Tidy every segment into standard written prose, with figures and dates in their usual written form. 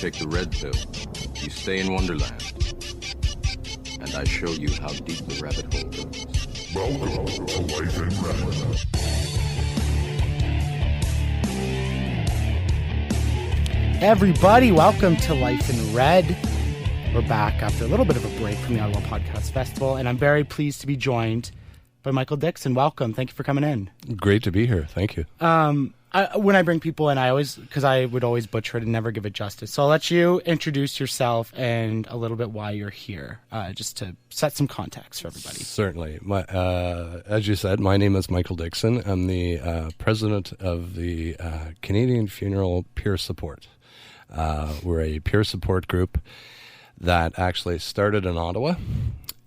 take the red pill, you stay in Wonderland, and I show you how deep the rabbit hole goes. Welcome to Life in Red. Hey everybody, welcome to Life in Red. We're back after a little bit of a break from the Ottawa Podcast Festival, and I'm very pleased to be joined by Michael Dixon. Welcome. Thank you for coming in. Great to be here. Thank you. When I bring people in, because I would always butcher it and never give it justice. So I'll let you introduce yourself and a little bit why you're here, just to set some context for everybody. Certainly. As you said, my name is Michael Dixon. I'm the president of the Canadian Funeral Peer Support. We're a peer support group that actually started in Ottawa.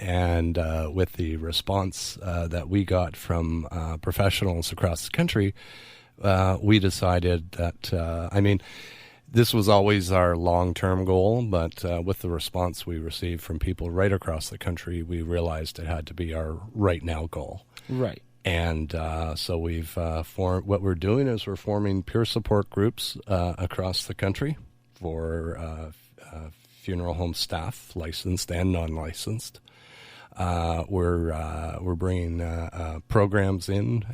And with the response that we got from professionals across the country, we decided that, this was always our long-term goal, but with the response we received from people right across the country, we realized it had to be our right-now goal. Right. And so we've formed, what we're doing is we're forming peer support groups across the country for funeral home staff, licensed and non-licensed. We're bringing programs in,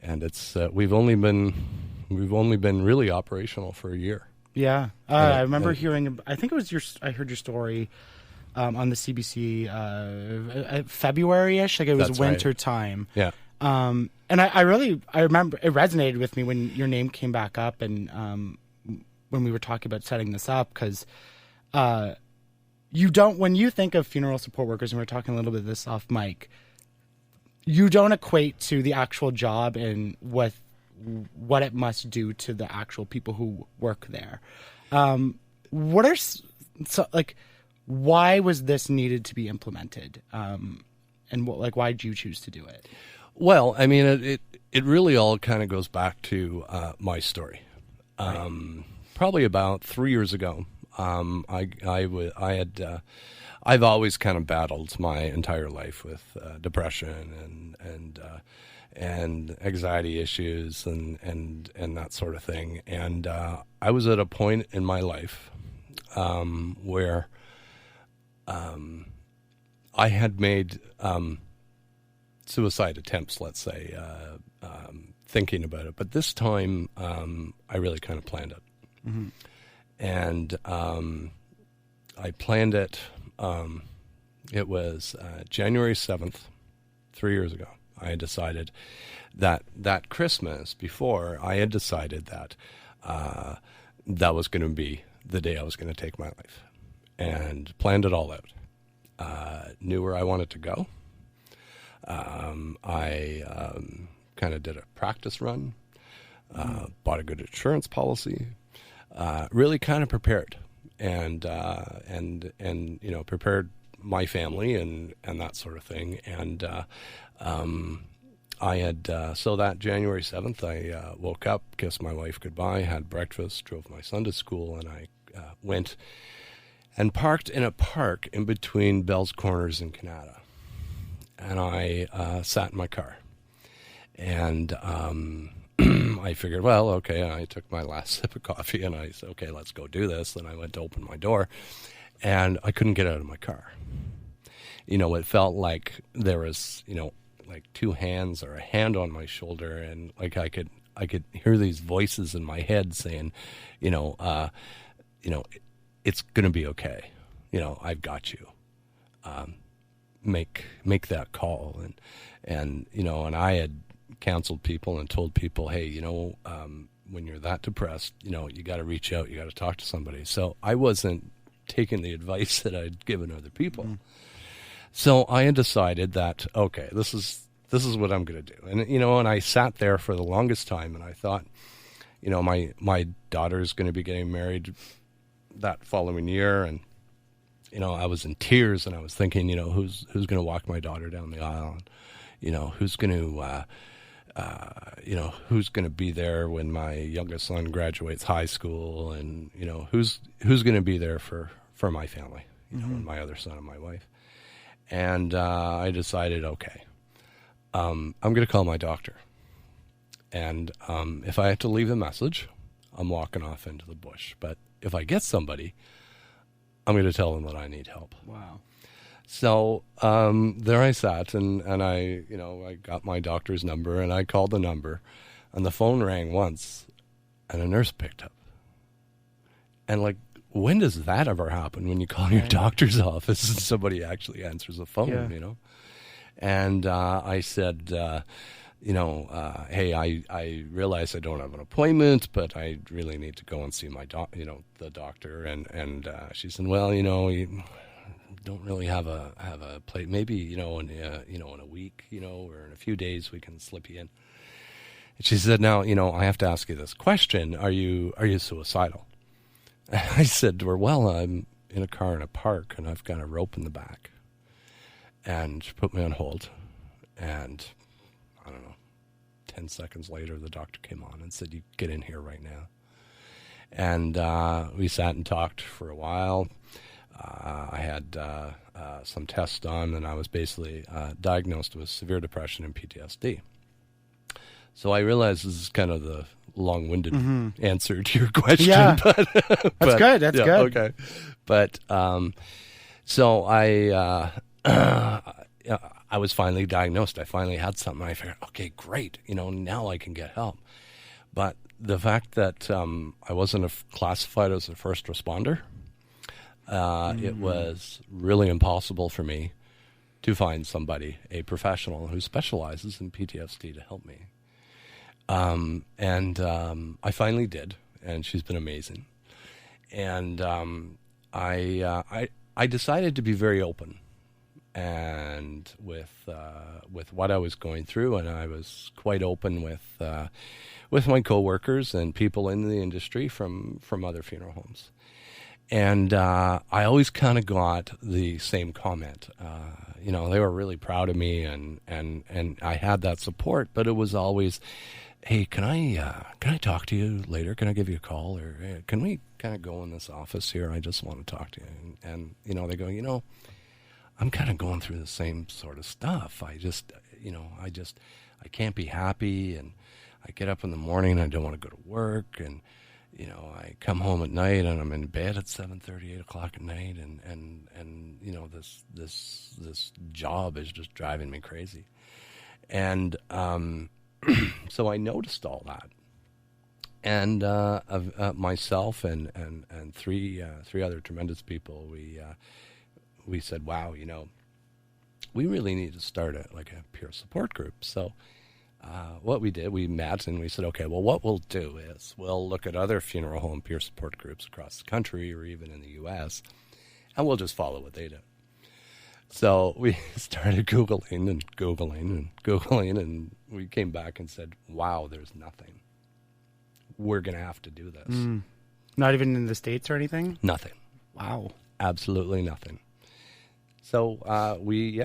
and it's we've only been really operational for a year. Yeah, I remember hearing. I think it was I heard your story on the CBC February-ish. Like it was winter right. time. Yeah. And I remember it resonated with me when your name came back up, and when we were talking about setting this up, because when you think of funeral support workers, and we were talking a little bit of this off mic, you don't equate to the actual job and what it must do to the actual people who work there. Why was this needed to be implemented? And why did you choose to do it? Well, it really all kind of goes back to my story. Probably about 3 years ago, I've always kind of battled my entire life with depression and anxiety issues and that sort of thing. And I was at a point in my life where I had made suicide attempts, let's say, thinking about it. But this time, I really kind of planned it. Mm-hmm. And I planned it. It was January 7th, 3 years ago. I had decided that Christmas before, I had decided that that was going to be the day I was going to take my life, and planned it all out. Knew where I wanted to go. I kind of did a practice run, bought a good insurance policy, really kind of prepared. And prepared my family and that sort of thing. And I had so that January 7th, I woke up, kissed my wife goodbye, had breakfast, drove my son to school, and I went and parked in a park in between Bell's Corners and Canada. And I sat in my car, and I figured, well, okay, I took my last sip of coffee and I said, okay, let's go do this. Then I went to open my door and I couldn't get out of my car. It felt like there was, like two hands or a hand on my shoulder, and like I could hear these voices in my head saying, it's going to be okay. I've got you. Make that call. And I had counseled people and told people, hey, when you're that depressed, you got to reach out, you got to talk to somebody. So I wasn't taking the advice that I'd given other people. Mm. So I had decided that, okay, this is what I'm going to do. And, and I sat there for the longest time, and I thought, my daughter's going to be getting married that following year. And, I was in tears, and I was thinking, who's going to walk my daughter down the aisle? And, who's going to, who's going to be there when my youngest son graduates high school, and, who's going to be there for my family, and my other son and my wife. And I decided, okay, I'm going to call my doctor. And if I have to leave a message, I'm walking off into the bush. But if I get somebody, I'm going to tell them that I need help. Wow. So there I sat, and I, I got my doctor's number, and I called the number, and the phone rang once, and a nurse picked up. And like, when does that ever happen when you call your doctor's office and somebody actually answers the phone, And I said, hey, I realize I don't have an appointment, but I really need to go and see my the doctor. And she said, well, you don't really have a plate. Maybe, in a week, or in a few days we can slip you in. And she said, now, I have to ask you this question. Are you suicidal? And I said to her, well, I'm in a car in a park and I've got a rope in the back. And she put me on hold. And I don't know, 10 seconds later, the doctor came on and said, you get in here right now. And we sat and talked for a while. I had some tests done, and I was basically diagnosed with severe depression and PTSD. So I realize this is kind of the long-winded answer to your question. Yeah, but, that's good. That's good. Okay. But so I was finally diagnosed. I finally had something. I figured, okay, great. Now I can get help. But the fact that I wasn't classified as a first responder, it was really impossible for me to find somebody, a professional who specializes in PTSD, to help me. I finally did, and she's been amazing. And I decided to be very open, and with what I was going through, and I was quite open with my coworkers and people in the industry from other funeral homes. And I always kind of got the same comment. They were really proud of me, and I had that support. But it was always, hey, can I talk to you later? Can I give you a call, or hey, can we kind of go in this office here? I just want to talk to you. And they go, I'm kind of going through the same sort of stuff. I can't be happy, and I get up in the morning and I don't want to go to work, and I come home at night and I'm in bed at 7:30, 8 o'clock at night, and this job is just driving me crazy. And so I noticed all that, and myself and three other tremendous people, we said, wow, we really need to start a peer support group. So what we did, we met and we said, okay, well, what we'll do is we'll look at other funeral home peer support groups across the country or even in the U.S., and we'll just follow what they do. So we started Googling, and we came back and said, wow, there's nothing. We're going to have to do this. Not even in the States or anything? Nothing. Wow. Absolutely nothing. So we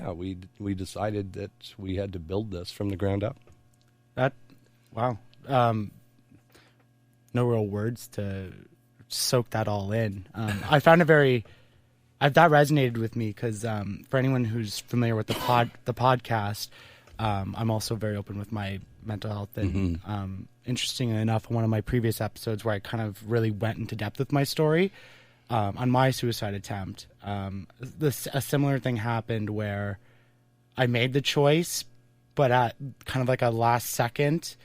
decided that we had to build this from the ground up. Wow. No real words to soak that all in. I found it that resonated with me because for anyone who's familiar with the podcast, I'm also very open with my mental health. And interestingly enough, one of my previous episodes where I kind of really went into depth with my story, on my suicide attempt, a similar thing happened where I made the choice, but at kind of like a last second,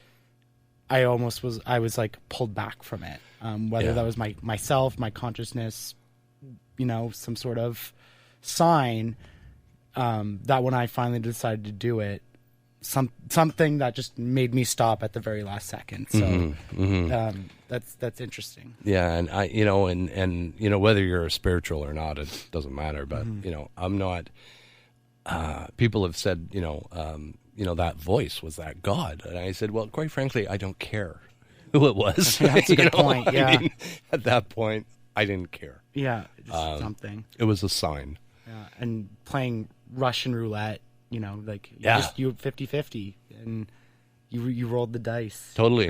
I was like pulled back from it. Whether that was myself, my consciousness, some sort of sign, that when I finally decided to do it, something that just made me stop at the very last second. So that's interesting. Yeah, and I, and whether you're a spiritual or not, it doesn't matter. But I'm not. People have said, that voice was that God, and I said, well, quite frankly, I don't care who it was. That's a good point. Yeah, I mean, at that point, I didn't care. Yeah, just something. It was a sign. Yeah, and playing Russian roulette. You 50-50, and you rolled the dice. Totally.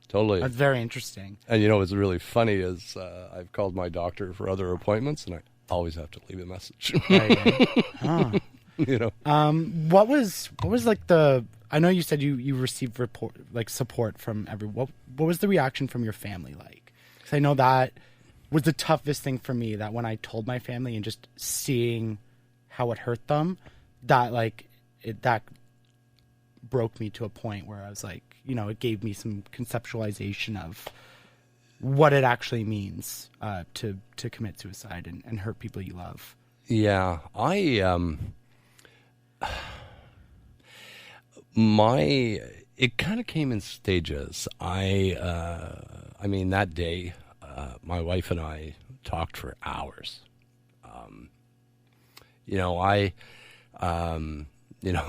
Totally. That's very interesting. And what's really funny is I've called my doctor for other appointments, and I always have to leave a message. Right. What was like I know you said you received support from everyone. What was the reaction from your family like? Because I know that was the toughest thing for me, that when I told my family and just seeing how it hurt them, that like that broke me to a point where I was like, it gave me some conceptualization of what it actually means to commit suicide and hurt people you love. Yeah, it kind of came in stages. I mean, that day, my wife and I talked for hours.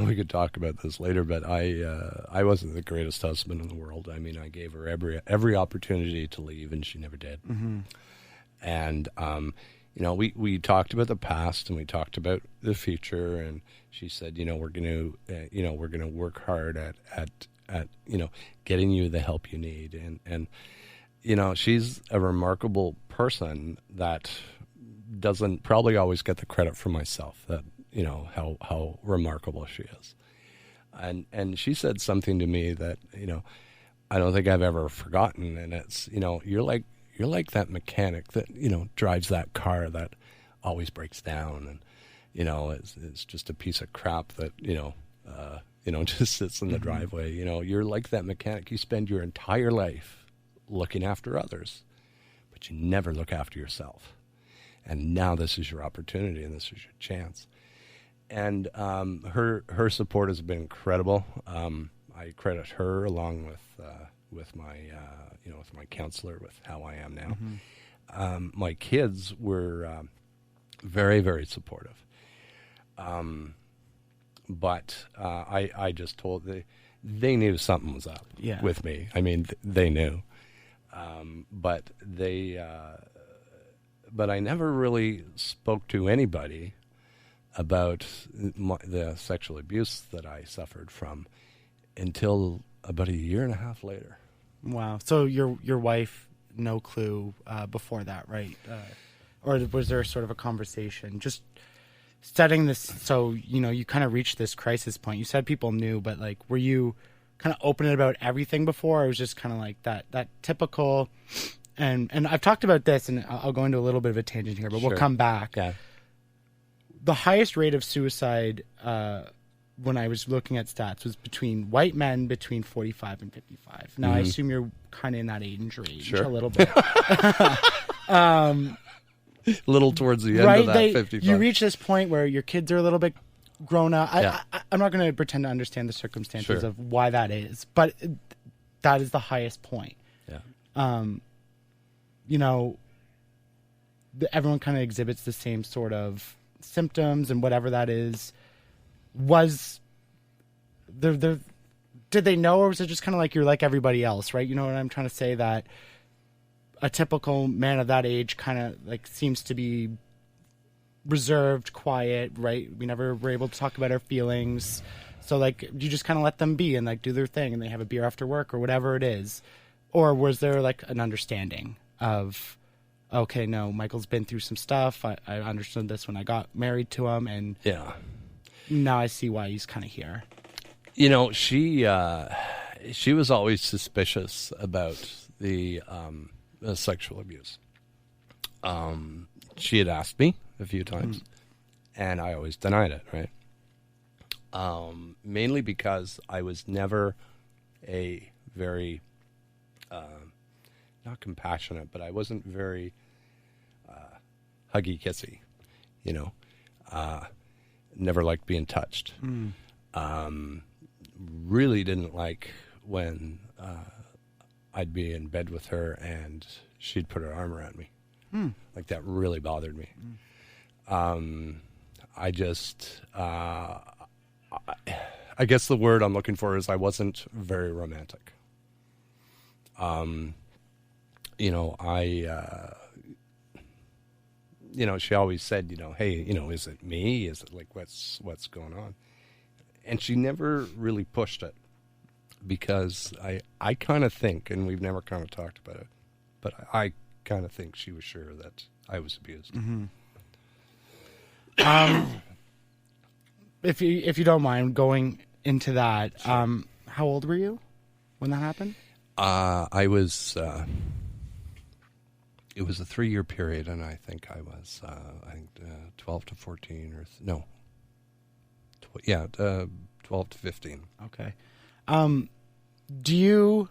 We could talk about this later, but I wasn't the greatest husband in the world. I mean, I gave her every opportunity to leave, and she never did. Mm-hmm. And we talked about the past, and we talked about the future, and she said, we're going to work hard at getting you the help you need, and she's a remarkable person that doesn't probably always get the credit for myself, that how remarkable she is. And she said something to me that I don't think I've ever forgotten, and it's you're like that mechanic that drives that car that always breaks down, and it's just a piece of crap that just sits in the driveway. You're like that mechanic. You spend your entire life looking after others, but you never look after yourself. And now this is your opportunity, and this is your chance. And her support has been incredible. I credit her along with my counselor with how I am now. Mm-hmm. My kids were very, very supportive. But I just told they knew something was up with me. I mean, they knew. But I never really spoke to anybody about the sexual abuse that I suffered from until about 1.5 years later. Wow. So your wife, no clue before that, right? Or was there sort of a conversation? Just setting this, so, you kind of reached this crisis point. You said people knew, but like, were you kind of open about everything before? Or it was just kind of like that typical, and I've talked about this, and I'll go into a little bit of a tangent here, but Sure. We'll come back. Yeah. The highest rate of suicide, when I was looking at stats, was between white men between 45 and 55. Now, I assume you're kind of in that age range a little bit. A little towards the end of that 55. You reach this point where your kids are a little bit grown up. I'm not going to pretend to understand the circumstances of why that is, but that is the highest point. Yeah. Everyone kind of exhibits the same sort of symptoms and whatever that is. Was there did they know, or was it just kind of like you're like everybody else, right? You know what I'm trying to say, that a typical man of that age kind of like seems to be reserved, quiet, right? We never were able to talk about our feelings. So like, you just kind of let them be and like do their thing, and they have a beer after work or whatever it is. Or was there like an understanding of, okay, no, Michael's been through some stuff. I understood this when I got married to him, and now I see why he's kind of here. She was always suspicious about the sexual abuse. She had asked me a few times, and I always denied it, right? Mainly because I was never a very, not compassionate, but I wasn't very huggy kissy, never liked being touched. Really didn't like when I'd be in bed with her and she'd put her arm around me. Like, that really bothered me. I just, I guess the word I'm looking for is I wasn't very romantic. She always said, hey, is it me? Is it like, what's going on? And she never really pushed it, because I kind of think, and we've never kind of talked about it, but I kind of think she was sure that I was abused. If you don't mind going into that, how old were you when that happened? I was it was a 3-year period, and I think I was 12 to 14 or 12 to 15. Okay. Do you,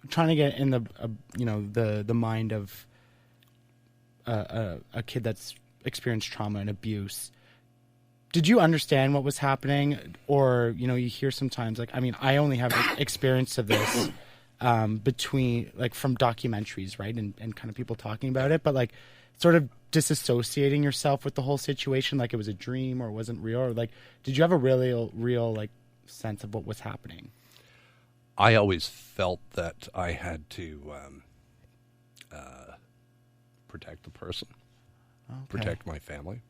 trying to get in the the mind of a kid that's experienced trauma and abuse, did you understand what was happening? Or, you hear sometimes, like, I mean, I only have experience of this between, like, from documentaries, right? And kind of people talking about it, but, like, sort of disassociating yourself with the whole situation, like it was a dream or it wasn't real, or, like, did you have a real like sense of what was happening? I always felt that I had to protect the person, protect my family.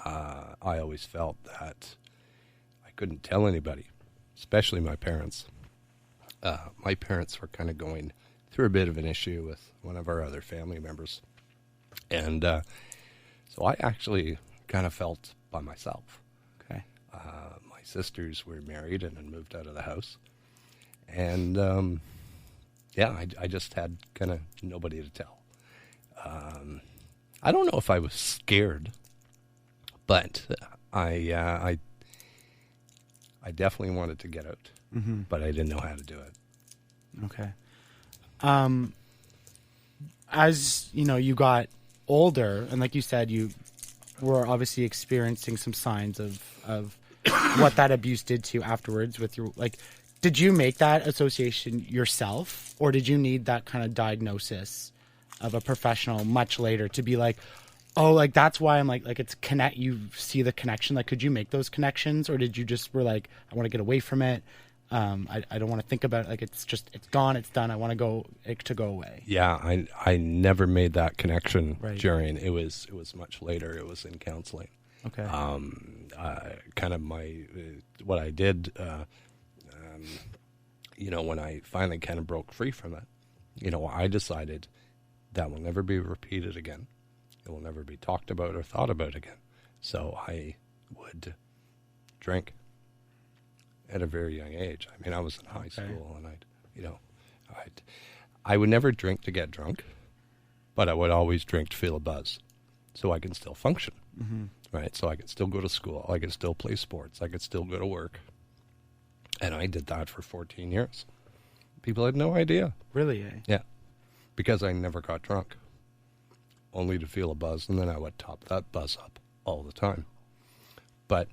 I always felt that I couldn't tell anybody, especially my parents. My parents were kind of going through a bit of an issue with one of our other family members. And so I actually kind of felt by myself. Okay. My sisters were married and had moved out of the house. And, I just had kind of nobody to tell. I don't know if I was scared, but I definitely wanted to get out, but I didn't know how to do it. Okay. As you got older, and like you said, you were obviously experiencing some signs of what that abuse did to you afterwards with your, like, did you make that association yourself, or did you need that kind of diagnosis of a professional much later to be like, oh, like, that's why I'm like it's you see the connection? Like, could you make those connections, or did you just were like, I want to get away from it? I don't want to think about it. Like, it's gone, it's done. I want it to go away. Yeah, I never made that connection right. during. It was much later. It was in counseling. Okay. Kind of what I did, when I finally kind of broke free from it, I decided that will never be repeated again. It will never be talked about or thought about again. So I would drink at a very young age. I mean, I was in high school, and I would never drink to get drunk, but I would always drink to feel a buzz, so I can still function, right? So I could still go to school, I could still play sports, I could still go to work, and I did that for 14 years. People had no idea. Really, eh? Yeah, because I never got drunk, only to feel a buzz, and then I would top that buzz up all the time. But,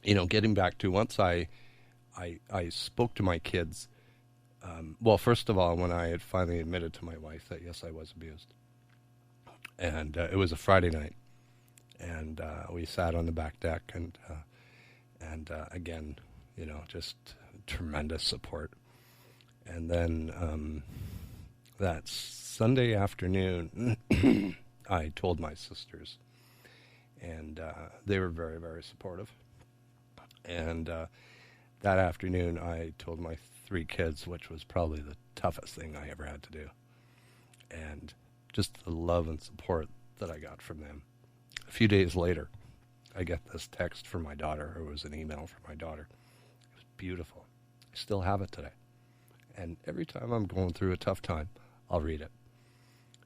getting back to once I spoke to my kids, well, first of all, when I had finally admitted to my wife that, yes, I was abused. And it was a Friday night, and we sat on the back deck, and again, just tremendous support. And then that Sunday afternoon, I told my sisters, and they were very, very supportive. And that afternoon, I told my 3 kids, which was probably the toughest thing I ever had to do. And just the love and support that I got from them. A few days later, I get this text from my daughter, or it was an email from my daughter. It was beautiful. I still have it today. And every time I'm going through a tough time, I'll read it.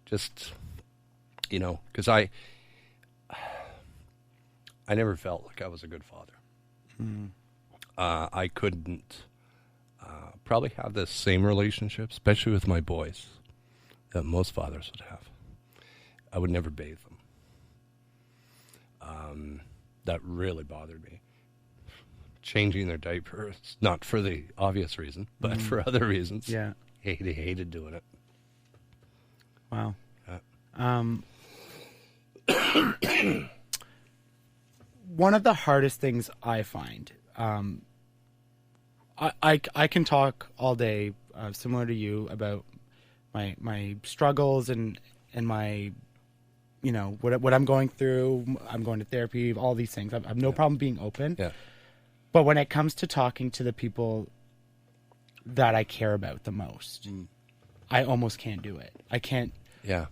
Just, because I never felt like I was a good father. I couldn't probably have this same relationship, especially with my boys, that most fathers would have. I would never bathe them. That really bothered me. Changing their diapers, not for the obvious reason, but for other reasons. Yeah. Hated doing it. Wow. One of the hardest things I find, I can talk all day, similar to you, about my struggles and my, what I'm going through. I'm going to therapy, all these things. I have no problem being open. Yeah. But when it comes to talking to the people that I care about the most, I almost can't do it. I can't. Yeah.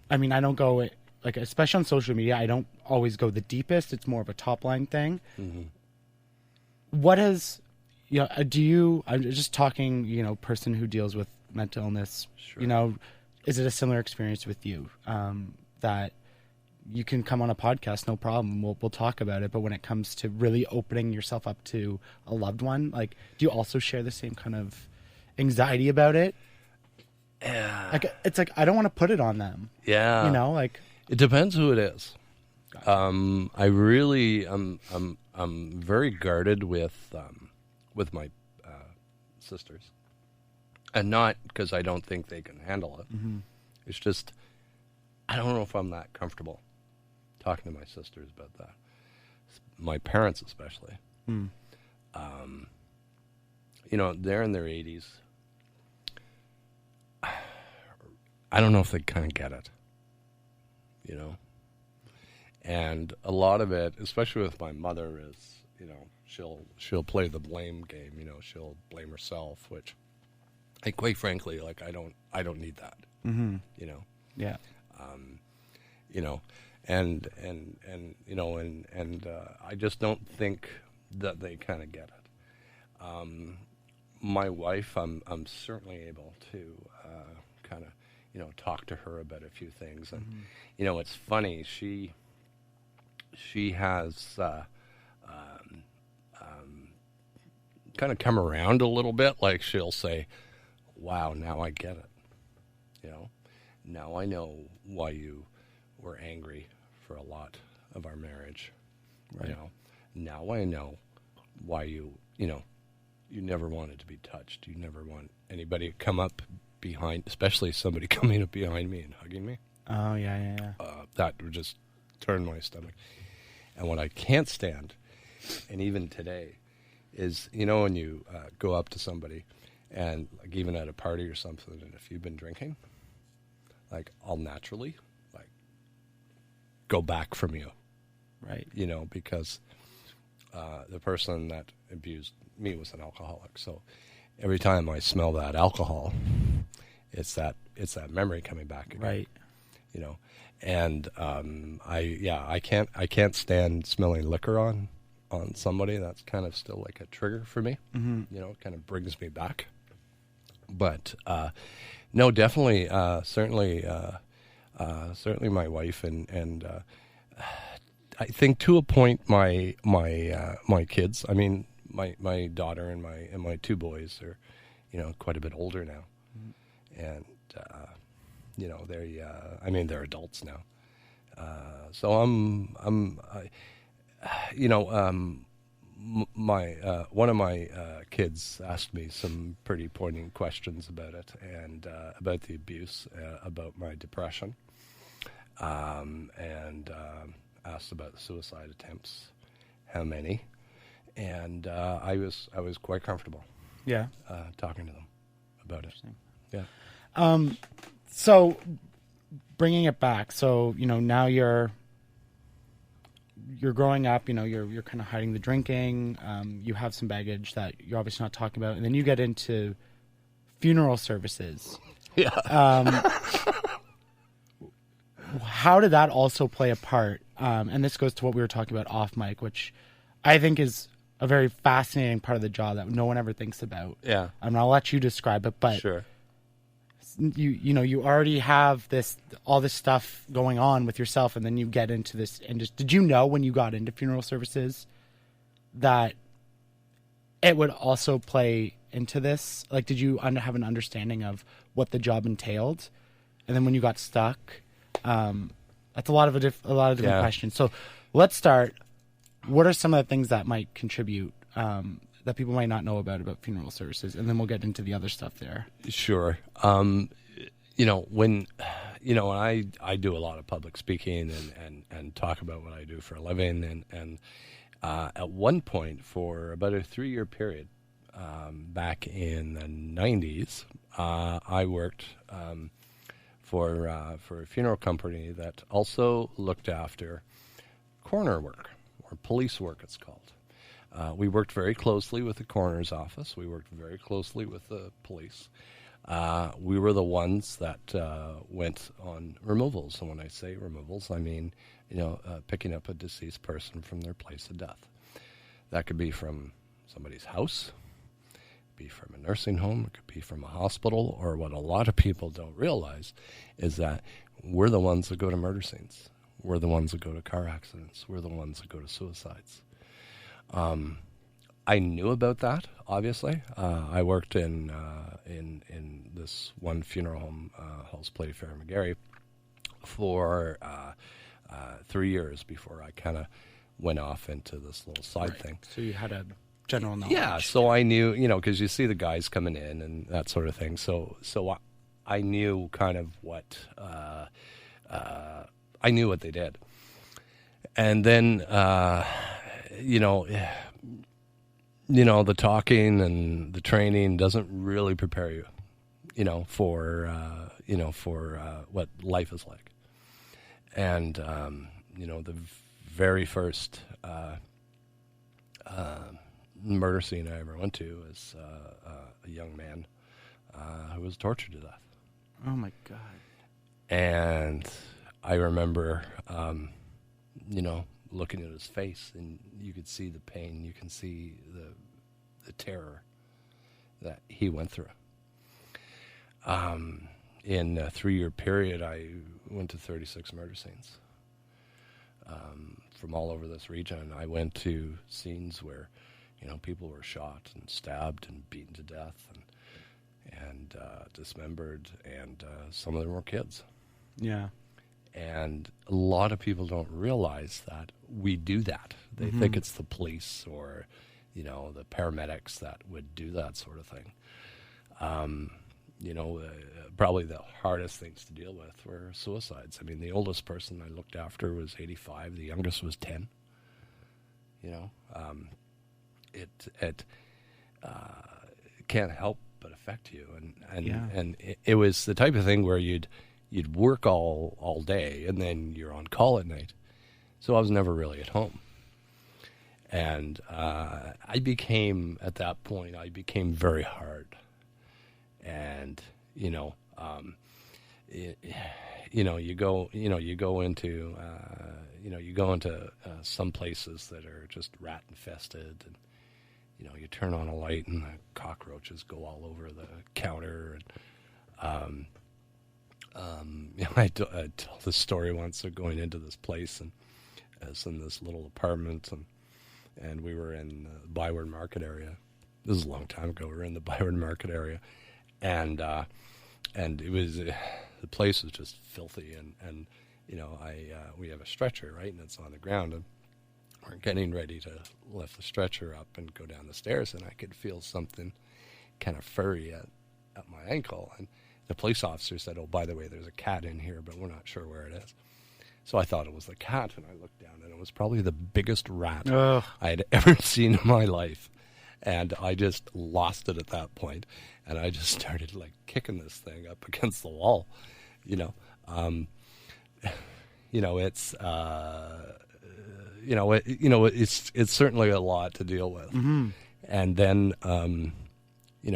I mean, I don't go, like, especially on social media, I don't always go the deepest. It's more of a top line thing. What has, I'm just talking, person who deals with mental illness, Sure. is it a similar experience with you, that you can come on a podcast, no problem, we'll talk about it, but when it comes to really opening yourself up to a loved one, like, do you also share the same kind of anxiety about it? Yeah. Like, it's like, I don't want to put it on them. Yeah. You know, like, it depends who it is. I really, I'm very guarded with my sisters, and not because I don't think they can handle it. Mm-hmm. It's just, I don't know if I'm that comfortable talking to my sisters about that. My parents, especially. Mm. You know, they're in their 80s. I don't know if they kind of get it. You know? And a lot of it, especially with my mother, is, you know, she'll play the blame game. You know, she'll blame herself, which, like, quite frankly, like, I don't need that. Mm-hmm. You know? Yeah. You know, and you know, and I just don't think that they kind of get it. My wife, I'm certainly able to kind of, you know, talk to her about a few things, and you know, it's funny, she has kind of come around a little bit. Like, she'll say, "Wow, now I get it." You know, now I know why you were angry for a lot of our marriage. Right. You know, now I know why you know, you never wanted to be touched. You never want anybody to come up behind, especially somebody coming up behind me and hugging me. Oh, yeah. That would just turn my stomach. And what I can't stand, and even today, is, you know, when you go up to somebody, and like even at a party or something, and if you've been drinking, like, I'll naturally, like, go back from you. Right. You know, because the person that abused me was an alcoholic. So every time I smell that alcohol, it's that memory coming back again. Right. You know, and I can't stand smelling liquor on somebody. That's kind of still like a trigger for me. Mm-hmm. You know, it kind of brings me back. But no, definitely, certainly my wife, and I think to a point my kids. I mean, my daughter and my two boys are, you know, quite a bit older now, and you know, they're adults now. So one of my kids asked me some pretty poignant questions about it, and about the abuse, about my depression, and asked about the suicide attempts, how many, and I was quite comfortable, talking to them about it. Yeah. So bringing it back, so, you know, now you're growing up, you know, you're kind of hiding the drinking, you have some baggage that you're obviously not talking about, and then you get into funeral services. Yeah. How did that also play a part? And this goes to what we were talking about off mic, which I think is a very fascinating part of the job that no one ever thinks about. Yeah. And I'll let you describe it, but Sure. You know, you already have all this stuff going on with yourself, and then you get into this. And did you know when you got into funeral services that it would also play into this? Like, did you have an understanding of what the job entailed? And then when you got stuck, that's a lot of different questions. So let's start. What are some of the things that might contribute, that people might not know about funeral services, and then we'll get into the other stuff there. Sure. You know, when I do a lot of public speaking and talk about what I do for a living, and at one point for about a 3-year period, back in the 90s, I worked for a funeral company that also looked after coroner work, or police work it's called. We worked very closely with the coroner's office. We worked very closely with the police. We were the ones that went on removals. And when I say removals, I mean, you know, picking up a deceased person from their place of death. That could be from somebody's house, be from a nursing home, it could be from a hospital, or what a lot of people don't realize is that we're the ones that go to murder scenes. We're the ones that go to car accidents. We're the ones that go to suicides. I knew about that, obviously. I worked in this one funeral home, Halls Play Fair McGarry, for 3 years before I kind of went off into this little side thing. So you had a general knowledge. Yeah, so I knew, because you see the guys coming in and that sort of thing. So I knew kind of what I knew what they did, and then the talking and the training doesn't really prepare you, for what life is like, and the very first murder scene I ever went to was a young man who was tortured to death. Oh my God. And I remember, looking at his face, and you could see the pain, you can see the terror that he went through. In a 3-year period, I went to 36 murder scenes from all over this region. I went to scenes where, people were shot and stabbed and beaten to death and dismembered, and some of them were kids. Yeah. And a lot of people don't realize that we do that. They think it's the police or, the paramedics that would do that sort of thing. Probably the hardest things to deal with were suicides. I mean, the oldest person I looked after was 85. The youngest was 10. It can't help but affect you. And it was the type of thing where you'd work all day, and then you're on call at night. So I was never really at home. And I became, at that point, very hard. And, you go into some places that are just rat infested, and, you turn on a light and the cockroaches go all over the counter. And, I told this story once of going into this place, and I was in this little apartment, and we were in the Byward Market area. This is a long time ago. We were in the Byward Market area, and it was the place was just filthy, and we have a stretcher, right, and it's on the ground, and we're getting ready to lift the stretcher up and go down the stairs, and I could feel something kind of furry at my ankle, and the police officer said, "Oh, by the way, there's a cat in here, but we're not sure where it is." So I thought it was the cat, and I looked down, and it was probably the biggest rat I had ever seen in my life. And I just lost it at that point, and I just started kicking this thing up against the wall. It's certainly a lot to deal with. Mm-hmm. And then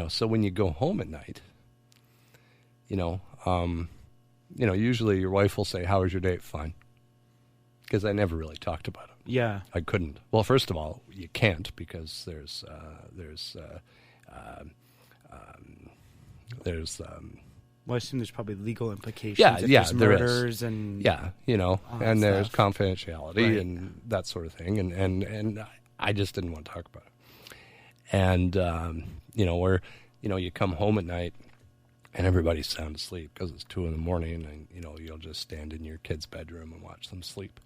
so when you go home at night, usually your wife will say, "How was your date?" "Fine." Because I never really talked about it. Yeah. I couldn't. Well, first of all, you can't, because there's Well, I assume there's probably legal implications. Yeah, if yeah, there's there murders is. And and there's stuff. confidentiality Right. and that sort of thing, and I just didn't want to talk about it. And you come home at night, and everybody's sound asleep because it's 2 a.m, and you'll just stand in your kid's bedroom and watch them sleep,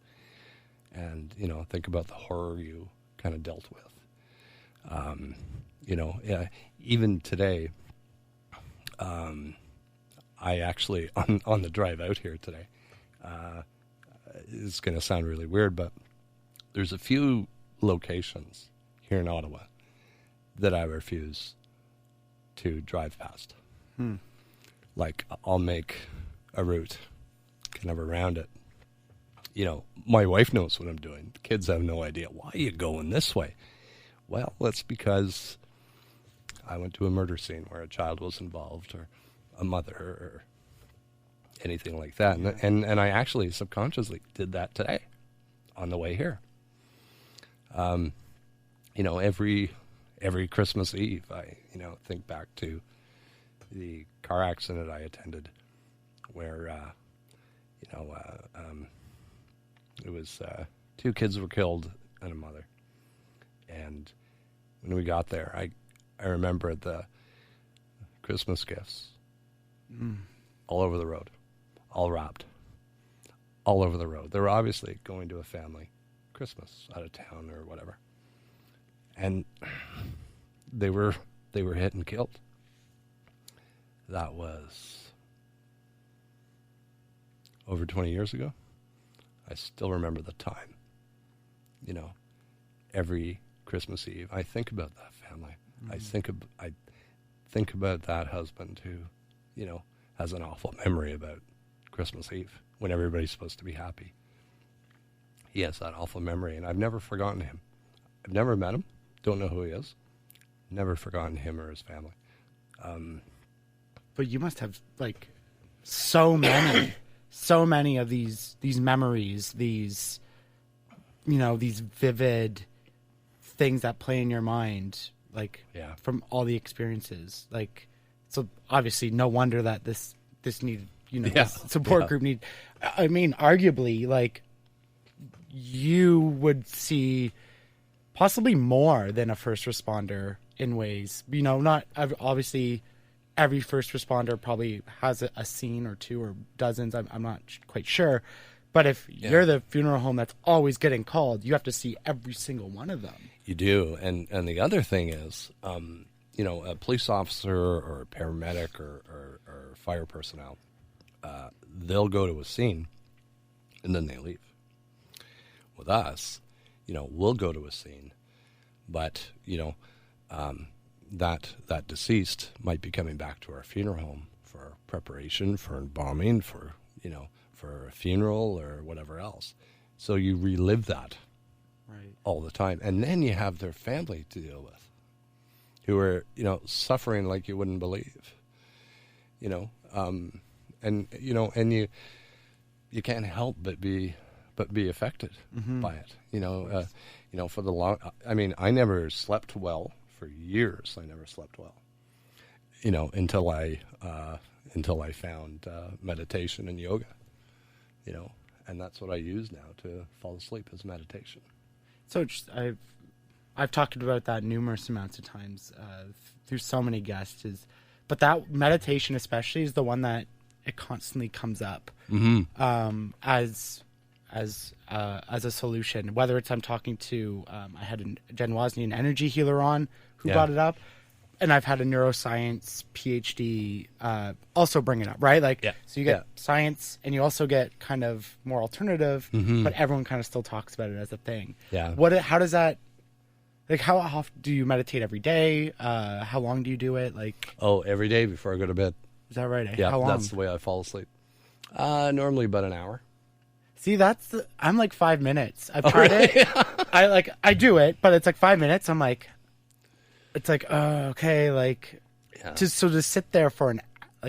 and think about the horror you kind of dealt with. Even today, I actually on the drive out here today, it's going to sound really weird, but there's a few locations here in Ottawa that I refuse to drive past. I'll make a route kind of around it. My wife knows what I'm doing. The kids have no idea. "Why are you going this way?" Well, that's because I went to a murder scene where a child was involved, or a mother, or anything like that. Yeah. And I actually subconsciously did that every Christmas Eve, I think back to the car accident I attended, where it was 2 kids were killed and a mother. And when we got there, I remember the Christmas gifts all over the road, all wrapped, all over the road. They were obviously going to a family Christmas out of town or whatever, and they were hit and killed. That was over 20 years ago. I still remember the time. Every Christmas Eve, I think about that family. I think about that husband who, has an awful memory about Christmas Eve when everybody's supposed to be happy. He has that awful memory, and I've never forgotten him. I've never met him. Don't know who he is. Never forgotten him or his family. But you must have so many of these memories, these vivid things that play in your mind, from all the experiences. So obviously, no wonder that this needed, this support group need. I mean, arguably, you would see possibly more than a first responder in ways. Not obviously. Every first responder probably has a scene or 2 or dozens. I'm not quite sure. But if you're the funeral home that's always getting called, you have to see every single one of them. You do. And the other thing is, a police officer or a paramedic or fire personnel, they'll go to a scene and then they leave. With us, we'll go to a scene, but, that deceased might be coming back to our funeral home for preparation, for embalming, for a funeral or whatever else. So you relive that all the time. And then you have their family to deal with who are, suffering like you wouldn't believe, and you can't help but be affected by it, for the long, I never slept well. For years, I never slept well, until I found meditation and yoga, and that's what I use now to fall asleep is meditation. So I've talked about that numerous amounts of times through so many guests, but that meditation especially is the one that it constantly comes up as a solution. Whether it's I'm talking to I had a Jen Wozni, an energy healer on who brought it up, and I've had a neuroscience PhD also bring it up, right? So you get science and you also get kind of more alternative, but everyone kind of still talks about it as a thing. Yeah. How does that, how often do you meditate every day? How long do you do it? Every day before I go to bed. Is that right? Yeah, how long? That's the way I fall asleep. Normally about an hour. See, I'm 5 minutes. I've tried it. I do it, but it's 5 minutes. I'm okay, to sit there for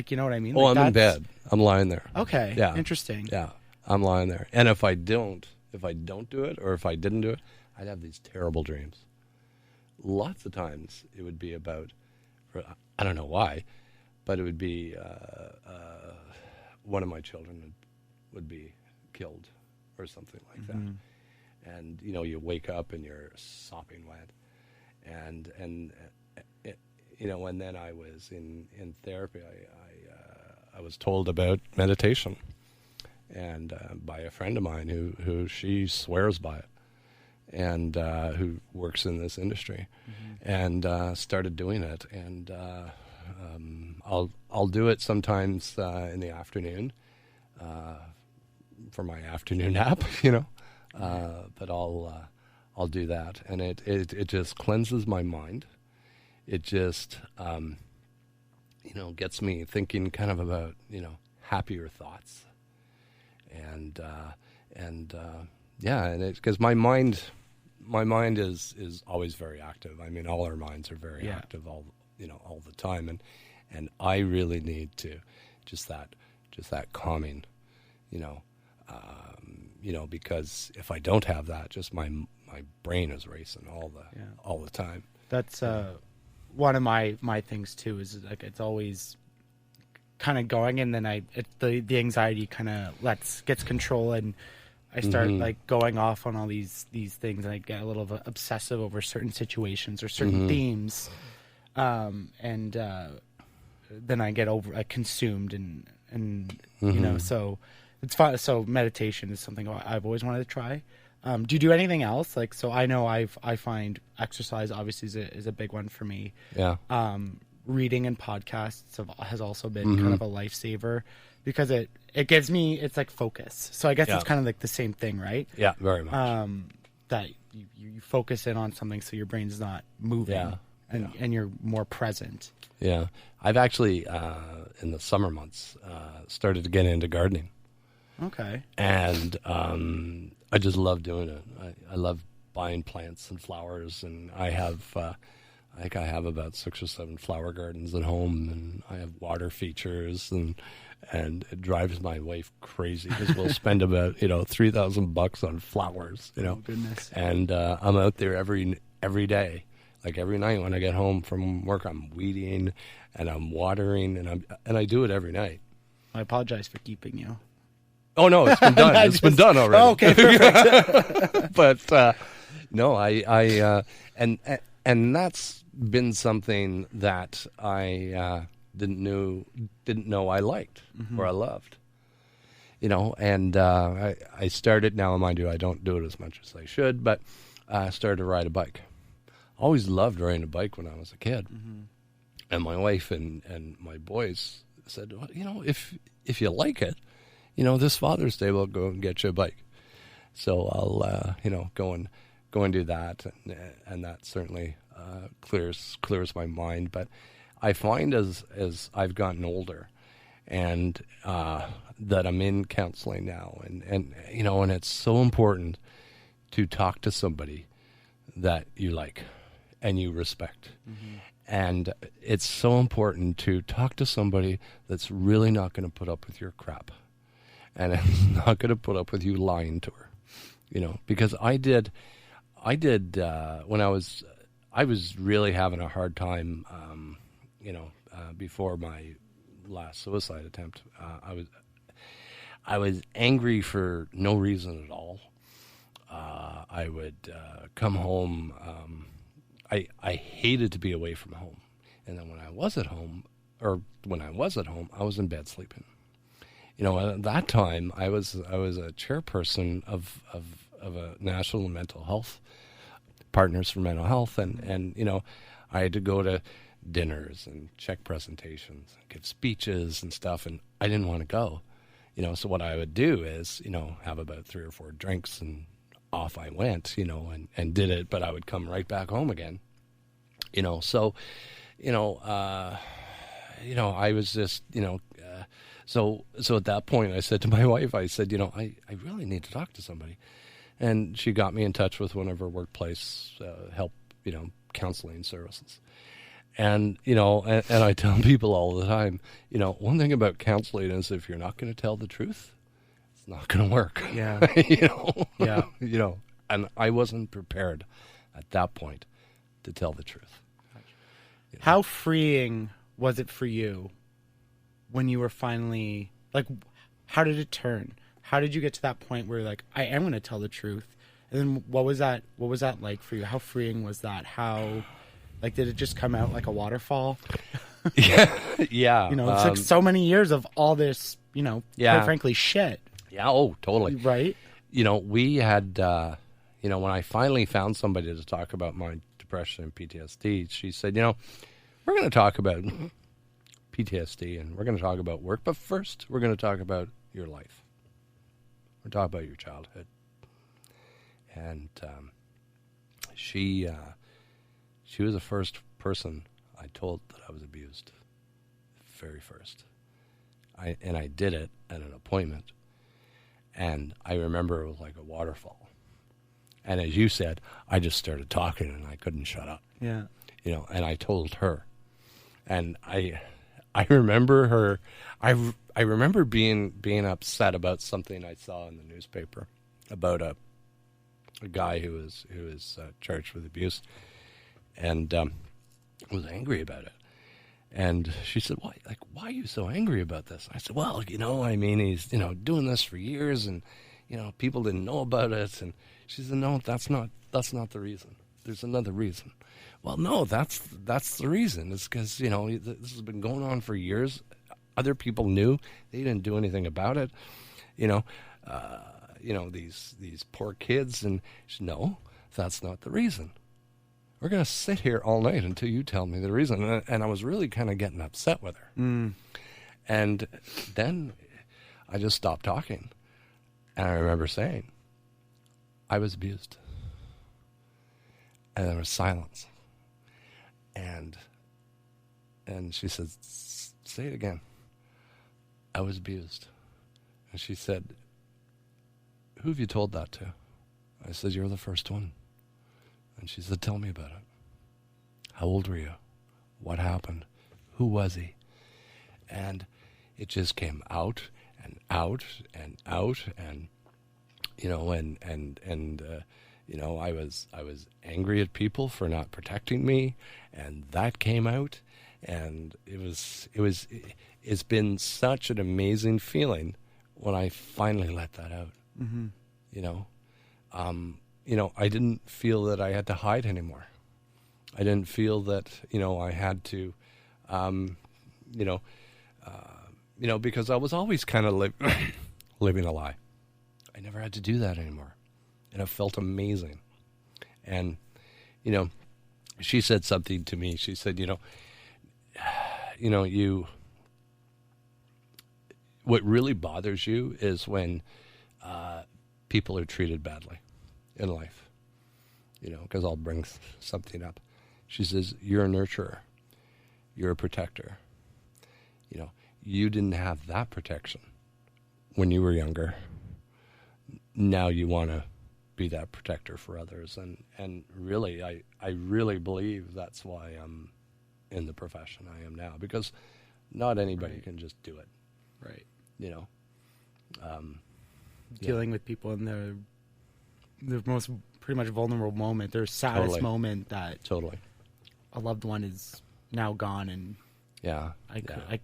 you know what I mean? I'm in bed. I'm lying there. Okay. Yeah. Interesting. Yeah. I'm lying there. And if I don't do it, or if I didn't do it, I'd have these terrible dreams. Lots of times it would be about, I don't know why, but it would be one of my children would be killed or something like that. And, you wake up and you're sopping wet. And then I was in therapy. I was told about meditation, and by a friend of mine who she swears by it, and who works in this industry, and started doing it. And I'll do it sometimes in the afternoon for my afternoon nap, but I'll do that, and it just cleanses my mind. It just gets me thinking kind of about happier thoughts, and it's because my mind is always very active. I mean, all our minds are very active all the time, and I really need to just that calming, because if I don't have that, just my brain is racing all the time. That's one of my things too. Is like it's always kind of going, and then the anxiety kind of gets control, and I start like going off on all these things, and I get a little obsessive over certain situations or certain themes, and then I get consumed and you know, so it's fun. So meditation is something I've always wanted to try. Do you do anything else? Like, so I know I find exercise obviously is a big one for me. Yeah. Reading and podcasts has also been kind of a lifesaver because it gives me, it's like focus. So I guess it's kind of like the same thing, right? Yeah, very much. That you focus in on something so your brain's not moving and you're more present. Yeah. I've actually, in the summer months, started to get into gardening. Okay. And I just love doing it. I love buying plants and flowers, and I have, I think I have about 6 or 7 flower gardens at home, and I have water features, and it drives my wife crazy because we'll spend about $3,000 on flowers, Oh, goodness. And I'm out there every day, like every night when I get home from work, I'm weeding and I'm watering, and I do it every night. I apologize for keeping you. Oh no, it's been done. It's been done already. Oh, okay, perfect. But no, I and that's been something that I didn't know I liked or I loved. And I started, now mind you, I don't do it as much as I should, but I started to ride a bike. Always loved riding a bike when I was a kid. And my wife and my boys said, well, if you like it, this Father's Day we'll go and get you a bike. So I'll go and do that, and that certainly clears my mind. But I find as I've gotten older, and that I'm in counseling now, and it's so important to talk to somebody that you like and you respect. And it's so important to talk to somebody that's really not going to put up with your crap, and is not going to put up with you lying to her, because I did when I was really having a hard time, before my last suicide attempt. I was angry for no reason at all. I would come home. I hated to be away from home, and then when I was at home, I was in bed sleeping. At that time, I was a chairperson of a national mental health Partners for Mental Health, and I had to go to dinners and check presentations, give speeches and stuff, and I didn't want to go. So what I would do is, have about 3 or 4 drinks, and off I went, and did it, but I would come right back home again. So, I was just, so at that point I said to my wife, I said, I really need to talk to somebody. And she got me in touch with one of her workplace help, counseling services. And, and I tell people all the time, one thing about counseling is if you're not going to tell the truth, it's not going to work. Yeah. Yeah. And I wasn't prepared at that point to tell the truth. How freeing was it for you when you were finally, like, how did it turn? How did you get to that point where you're like, I am going to tell the truth? And then what was that like for you? How freeing was that? How, like, did it just come out like a waterfall? Yeah. It's like so many years of all this, quite frankly, shit. Yeah, oh, totally. Right? We had, when I finally found somebody to talk about my depression and PTSD, she said, we're going to talk about PTSD and we're going to talk about work, but first we're going to talk about your life. We're talking about your childhood. And she was the first person I told that I was abused. Very first. I did it at an appointment. And I remember it was like a waterfall. And as you said, I just started talking and I couldn't shut up. Yeah. And I told her. And I remember her, I remember being upset about something I saw in the newspaper about a guy who was charged with abuse. and was angry about it. And she said, why are you so angry about this? I said, well, I mean, he's, doing this for years, and, people didn't know about it. And she said, no, that's not the reason. There's another reason. Well, no, that's the reason. It's because, this has been going on for years. Other people knew. They didn't do anything about it. These poor kids. And she said, no, that's not the reason. We're going to sit here all night until you tell me the reason. And I was really kind of getting upset with her. Mm. And then I just stopped talking. And I remember saying, I was abused. And there was silence. And she said, say it again. I was abused. And she said, who have you told that to? I said, you're the first one. And she said, tell me about it. How old were you? What happened? Who was he? And it just came out and out and out. And, I was angry at people for not protecting me. And that came out. And it's been such an amazing feeling when I finally let that out. Mm-hmm. I didn't feel that I had to hide anymore. I didn't feel that, I had to, because I was always kind of living a lie. I never had to do that anymore. And it felt amazing. And, she said something to me. She said, what really bothers you is when people are treated badly in life, because I'll bring something up. She says, you're a nurturer. You're a protector. You didn't have that protection when you were younger. Now you want to be that protector for others. And really, I really believe that's why I'm in the profession I am now, because not anybody can just do it. Right. Dealing with people in their most pretty much vulnerable moment, their saddest moment, that totally a loved one is now gone, and I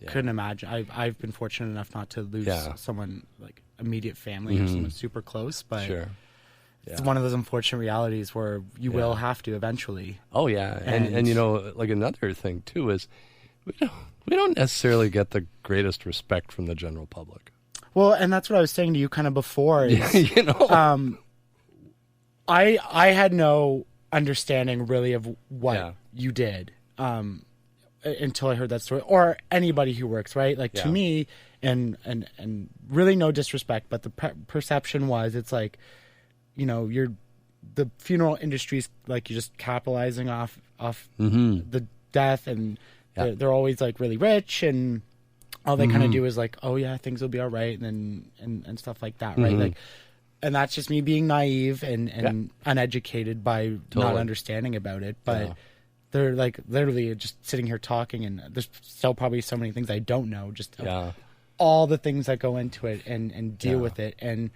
couldn't imagine. I've been fortunate enough not to lose someone like immediate family or someone super close, but it's one of those unfortunate realities where you will have to eventually. Oh yeah, and like another thing too is we don't necessarily get the greatest respect from the general public. Well, and that's what I was saying to you kind of before. Is, I had no understanding really of what you did until I heard that story, or anybody who works, right? Like to me, and really no disrespect, but the perception was, it's like, you're the funeral industry's like, you're just capitalizing off the death, and they're always like really rich, and all they kind of do is like, oh yeah, things will be all right, and stuff like that, right? Like, and that's just me being naive and uneducated by not understanding about it. But they're like literally just sitting here talking, and there's still probably so many things I don't know, just all the things that go into it and deal with it, and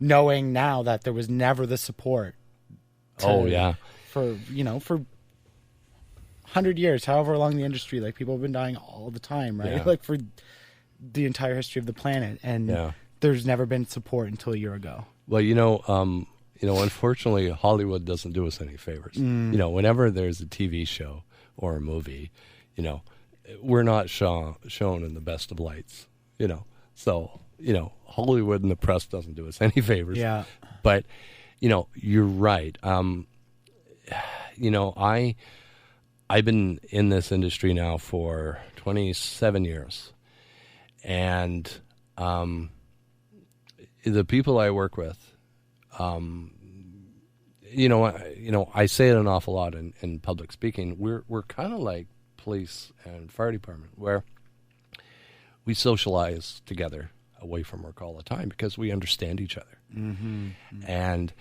knowing now that there was never the support. For 100 years, however long the industry, like people have been dying all the time, right? Like for the entire history of the planet, and there's never been support until a year ago. Well, unfortunately, Hollywood doesn't do us any favors. Whenever there's a TV show or a movie, we're not shown in the best of lights. So Hollywood and the press doesn't do us any favors. Yeah. But you're right. I've been in this industry now for 27 years, and the people I work with, I say it an awful lot in public speaking. We're kind of like police and fire department, where we socialize together away from work all the time because we understand each other. Mm-hmm. And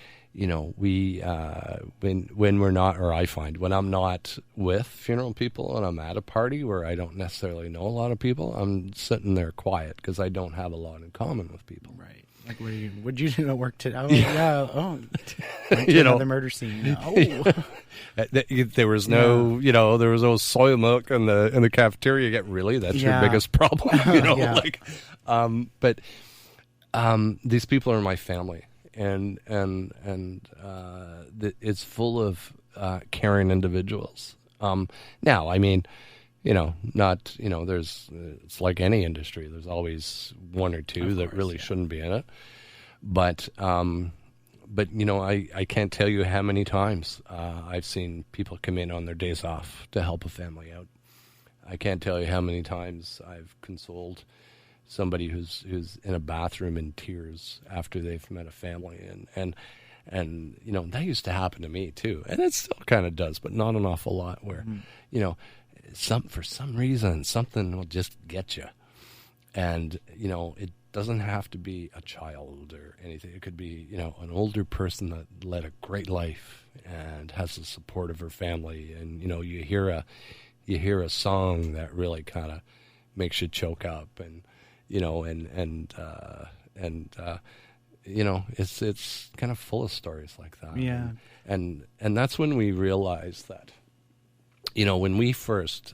we when we're not, or I find when I'm not with funeral people and I'm at a party where I don't necessarily know a lot of people, I'm sitting there quiet because I don't have a lot in common with people. Right. Like, what'd you do at work today? Oh, yeah. Oh, went to You know. another murder scene. Oh, There was no, there was no soy milk in the cafeteria. Get really, that's your Yeah. biggest problem, Yeah. like, but these people are my family, and it's full of caring individuals. Now, I mean, not, it's like any industry. There's always one or two that really shouldn't be in it. But I can't tell you how many times I've seen people come in on their days off to help a family out. I can't tell you how many times I've consoled somebody who's in a bathroom in tears after they've met a family, and that used to happen to me too, and it still kind of does, but not an awful lot. Where for some reason something will just get you, and it doesn't have to be a child or anything. It could be an older person that led a great life and has the support of her family, and you hear a song that really kind of makes you choke up, and it's kind of full of stories like that. Yeah. And that's when we realized that, when we first,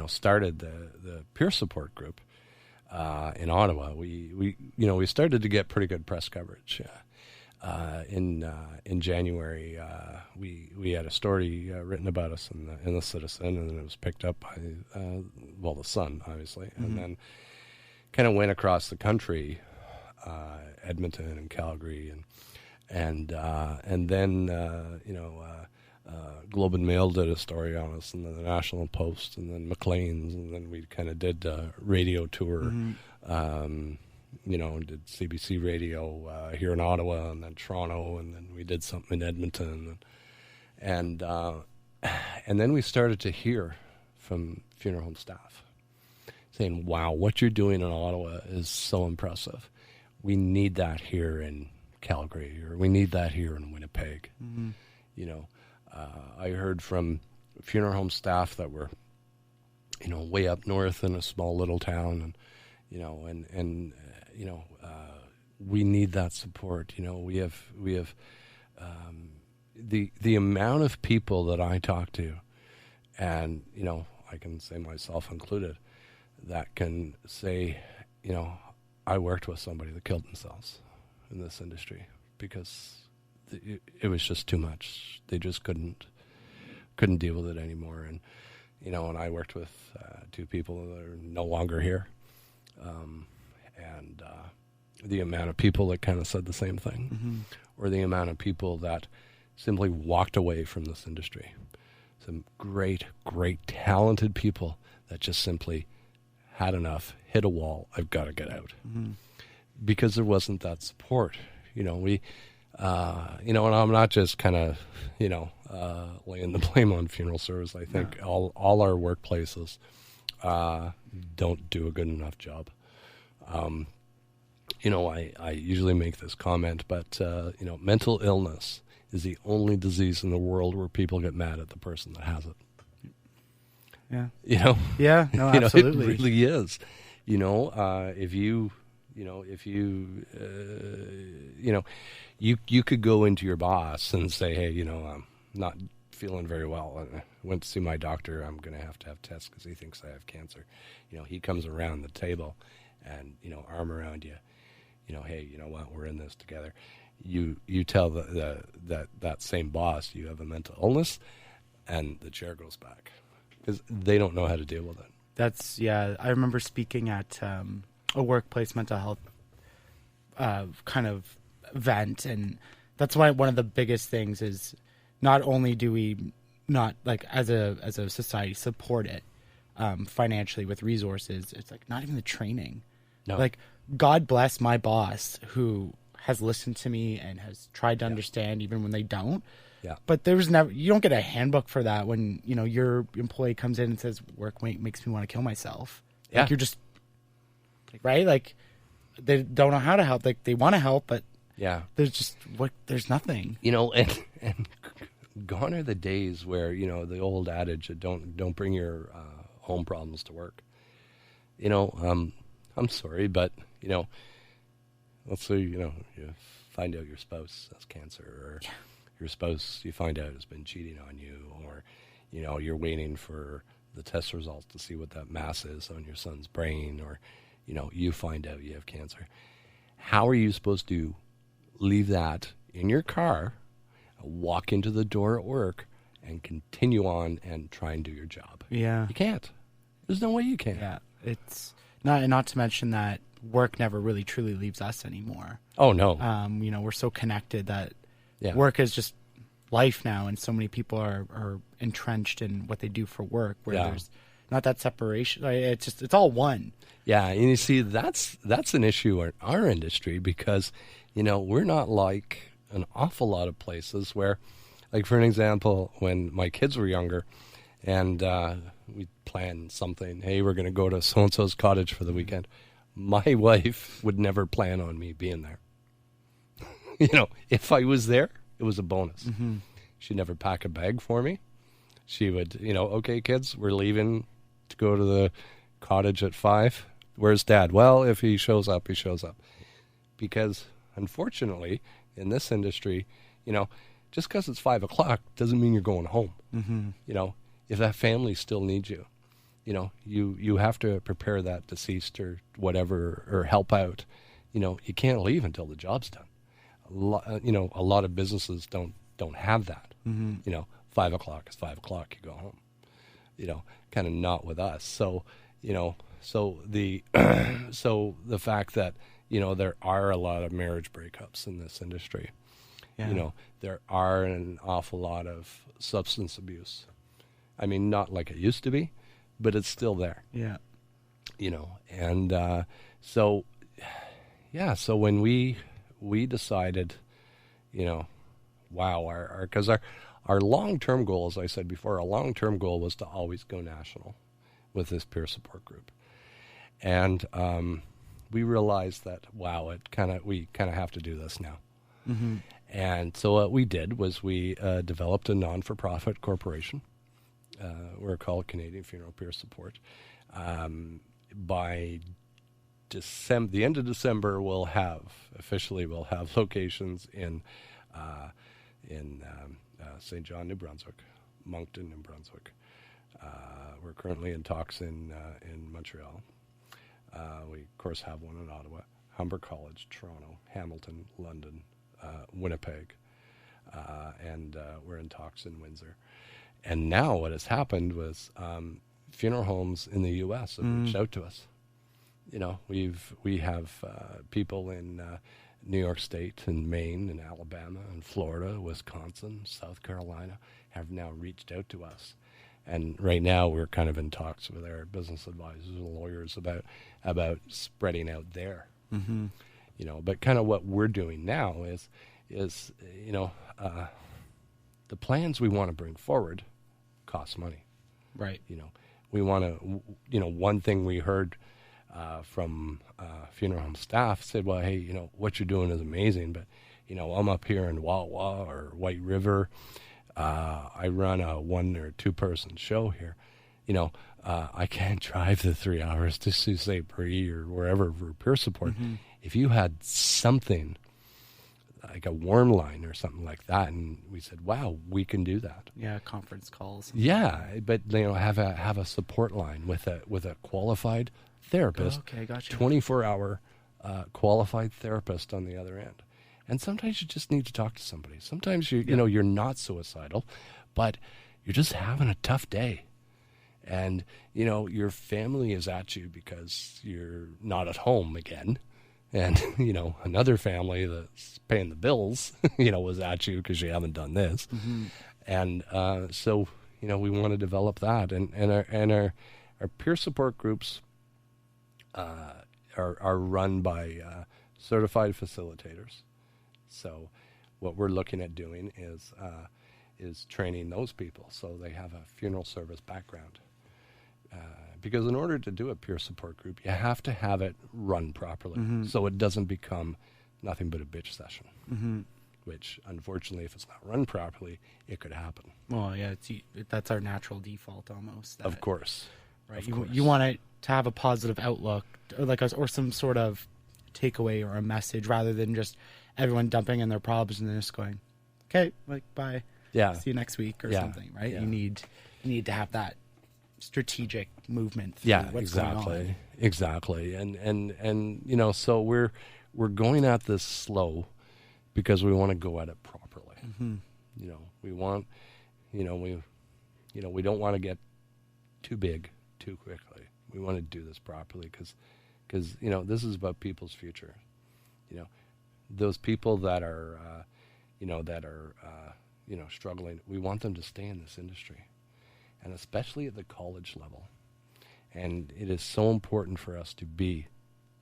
started the peer support group in Ottawa, we started to get pretty good press coverage. In January, we had a story written about us in the Citizen, and then it was picked up by the Sun, obviously, and then kind of went across the country, Edmonton and Calgary, and then Globe and Mail did a story on us, and then the National Post, and then Maclean's, and then we kind of did a radio tour. Did CBC radio here in Ottawa, and then Toronto, and then we did something in Edmonton, and then we started to hear from funeral home staff saying, "Wow, what you're doing in Ottawa is so impressive. We need that here in Calgary, or we need that here in Winnipeg." I heard from funeral home staff that were, way up north in a small little town, and we need that support. We have the amount of people that I talk to, and I can say myself included, that can say, I worked with somebody that killed themselves in this industry because it was just too much. They just couldn't deal with it anymore. And and I worked with two people that are no longer here, and the amount of people that kind of said the same thing, or the amount of people that simply walked away from this industry. Some great, talented people that just simply had enough, hit a wall, I've got to get out. Because there wasn't that support. And I'm not just kind of, laying the blame on funeral service. I think all our workplaces don't do a good enough job. I usually make this comment, but, mental illness is the only disease in the world where people get mad at the person that has it. yeah. Yeah, no, absolutely. It really is. You could go into your boss and say, "Hey, I'm not feeling very well. I went to see my doctor. I'm going to have tests because he thinks I have cancer." He comes around the table and, arm around you, "Hey, you know what? We're in this together." You tell that same boss you have a mental illness, and the chair goes back because they don't know how to deal with it. I remember speaking at a workplace mental health kind of event, and that's why one of the biggest things is not only do we not, like, as a society, support it financially with resources, it's like not even the training. No. Like, God bless my boss who has listened to me and has tried to understand even when they don't. Yeah. But you don't get a handbook for that when, your employee comes in and says, "Work makes me want to kill myself." Yeah. Like, you're just, right? Like, they don't know how to help. Like, they want to help, but Yeah. there's nothing. And gone are the days where, the old adage that don't bring your home problems to work. I'm sorry, but, let's say, you find out your spouse has cancer, or your spouse, you find out, has been cheating on you, or, you're waiting for the test results to see what that mass is on your son's brain, or, you find out you have cancer. How are you supposed to leave that in your car, walk into the door at work, and continue on and try and do your job? Yeah. You can't. There's no way you can. Yeah. It's not to mention that work never really truly leaves us anymore. Oh, no. We're so connected that Yeah. work is just life now, and so many people are entrenched in what they do for work, where Yeah. there's not that separation. It's all one. Yeah, and you see, that's an issue in our industry because, we're not like an awful lot of places where, like, for an example, when my kids were younger and we planned something, hey, we're going to go to so-and-so's cottage for the weekend, my wife would never plan on me being there. If I was there, it was a bonus. Mm-hmm. She'd never pack a bag for me. She would, okay, kids, we're leaving to go to the cottage at 5. Where's Dad? Well, if he shows up, he shows up. Because, unfortunately, in this industry, just because it's 5 o'clock doesn't mean you're going home. Mm-hmm. If that family still needs you, you have to prepare that deceased or whatever, or help out. You can't leave until the job's done. A lot of businesses don't have that. Mm-hmm. 5 o'clock is 5 o'clock. You go home. Kind of not with us. So, so the fact that there are a lot of marriage breakups in this industry. Yeah. There are an awful lot of substance abuse. I mean, not like it used to be, but it's still there. Yeah. And so when we decided, wow, because our long-term goal, as I said before, our long-term goal was to always go national with this peer support group. And we realized that, wow, we kind of have to do this now. Mm-hmm. And so what we did was we developed a non-for-profit corporation. We're called Canadian Funeral Peer Support. By the end of December, we'll have locations in St. John, New Brunswick, Moncton, New Brunswick. We're currently in talks in Montreal. We, of course, have one in Ottawa, Humber College, Toronto, Hamilton, London, Winnipeg, and we're in talks in Windsor. And now what has happened was funeral homes in the U.S. have reached out to us. We have people in New York State and Maine and Alabama and Florida, Wisconsin, South Carolina have now reached out to us. And right now we're kind of in talks with our business advisors and lawyers about spreading out there. Mm-hmm. But kind of what we're doing now is the plans we want to bring forward cost money. Right. We want to, one thing we heard from funeral home staff said, well, hey, what you're doing is amazing, but, I'm up here in Wawa or White River. I run a 1 or 2 person show here. I can't drive the 3 hours to Sault Ste. Marie or wherever for peer support. Mm-hmm. If you had something like a warm line or something like that, and we said, wow, we can do that. Yeah, conference calls. Yeah, but have a support line with a qualified therapist. Oh, okay, gotcha. 24-hour qualified therapist on the other end. And sometimes you just need to talk to somebody. Sometimes you're not suicidal, but you're just having a tough day. And your family is at you because you're not at home again. And, another family that's paying the bills, was at you because you haven't done this. Mm-hmm. And so, we want to develop that. And our peer support groups are run by certified facilitators. So what we're looking at doing is training those people so they have a funeral service background. Because in order to do a peer support group, you have to have it run properly, mm-hmm. so it doesn't become nothing but a bitch session, mm-hmm. which, unfortunately, if it's not run properly, it could happen. Well, yeah, that's our natural default almost. Of course. Right. You want it to have a positive outlook or some sort of takeaway or a message rather than just everyone dumping in their problems and then just going, okay, like, bye. Yeah. See you next week or Yeah. something, right? Yeah. You need to have that strategic movement through Yeah, what's going exactly. on. Exactly. And you know, so we're going at this slow because we want to go at it properly. Mm-hmm. You know, we want, we don't want to get too big too quickly. We want to do this properly because this is about people's future. You know, those people that are struggling, we want them to stay in this industry, and especially at the college level. And it is so important for us to be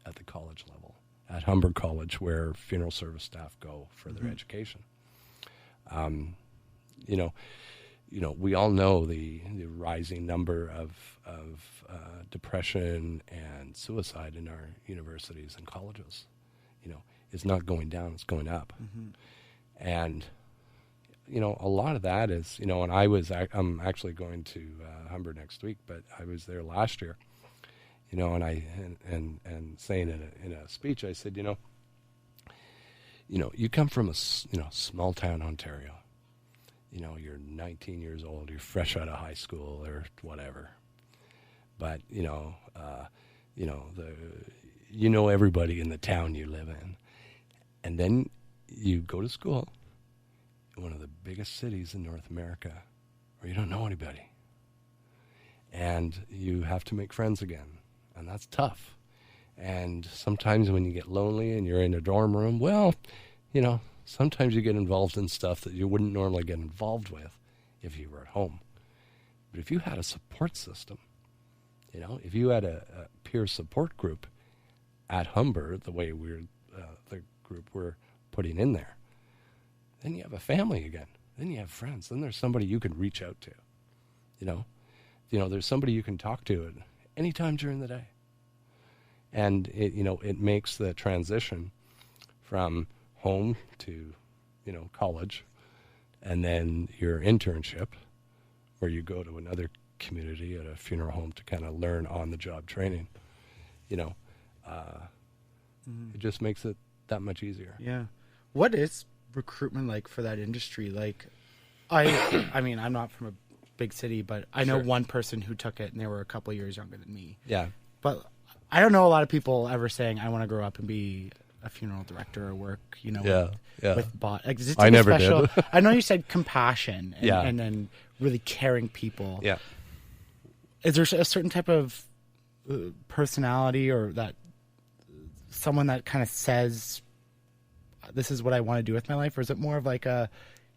at the college level, at Humber College, where funeral service staff go for their education. We all know the rising number of depression and suicide in our universities and colleges. It's not going down; it's going up. And a lot of that is, and I'm actually going to Humber next week, but I was there last year. And saying in a speech, I said, you come from a small town Ontario. You're 19 years old, you're fresh out of high school or whatever. But, everybody in the town you live in. And then you go to school in one of the biggest cities in North America where you don't know anybody. And you have to make friends again. And that's tough. And sometimes when you get lonely and you're in a dorm room, sometimes you get involved in stuff that you wouldn't normally get involved with if you were at home. But if you had a support system, if you had a peer support group at Humber, the way the group we're putting in there, then you have a family again. Then you have friends. Then there's somebody you can reach out to. There's somebody you can talk to at any time during the day. And it makes the transition from home to, college, and then your internship, where you go to another community at a funeral home to kind of learn on-the-job training. It just makes it that much easier. Yeah. What is recruitment like for that industry? Like, I mean, I'm not from a big city, but I know one person who took it, and they were a couple of years younger than me. Yeah. But I don't know a lot of people ever saying, I want to grow up and be a funeral director or work, with bot. Like, I never did. I know you said compassion and, Yeah. and then really caring people. Yeah. Is there a certain type of personality or that someone that kind of says, this is what I want to do with my life? Or is it more of like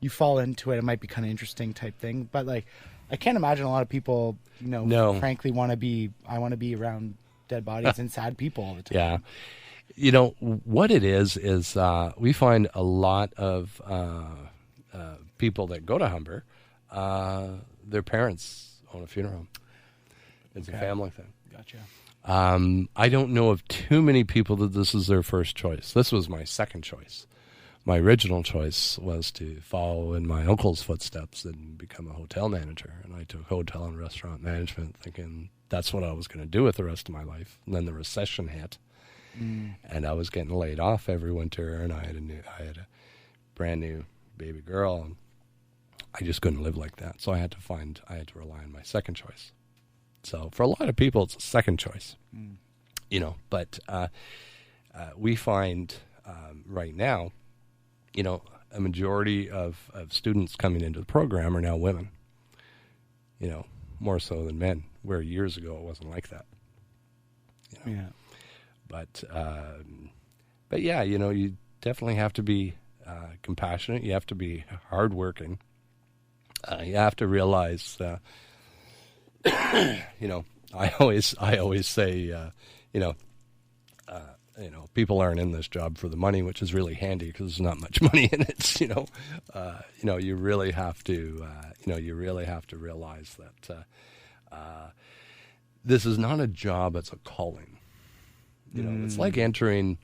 you fall into it, it might be kind of interesting type thing? But like, I can't imagine a lot of people, frankly I want to be around dead bodies and sad people all the time. Yeah. What it is we find a lot of people that go to Humber, their parents own a funeral home. It's a family thing. Gotcha. I don't know of too many people that this is their first choice. This was my second choice. My original choice was to follow in my uncle's footsteps and become a hotel manager. And I took hotel and restaurant management thinking that's what I was going to do with the rest of my life. And then the recession hit. And I was getting laid off every winter, and I had a brand new baby girl, and I just couldn't live like that. So I had to rely on my second choice. So for a lot of people, it's a second choice, but we find right now, a majority of students coming into the program are now women, more so than men, where years ago it wasn't like that. Yeah. But yeah, you definitely have to be compassionate. You have to be hardworking. You have to realize, I always say, people aren't in this job for the money, which is really handy because there's not much money in it. You really have to, realize that this is not a job; it's a calling. It's like entering,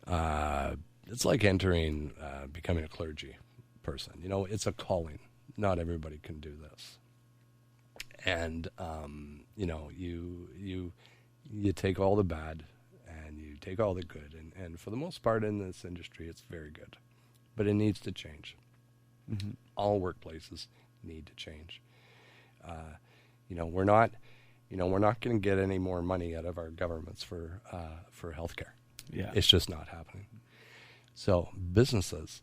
becoming a clergy person. It's a calling. Not everybody can do this. And, you take all the bad and you you take all the good, and for the most part in this industry, it's very good. But it needs to change. Mm-hmm. All workplaces need to change. We're not going to get any more money out of our governments for healthcare. Yeah. It's just not happening. So businesses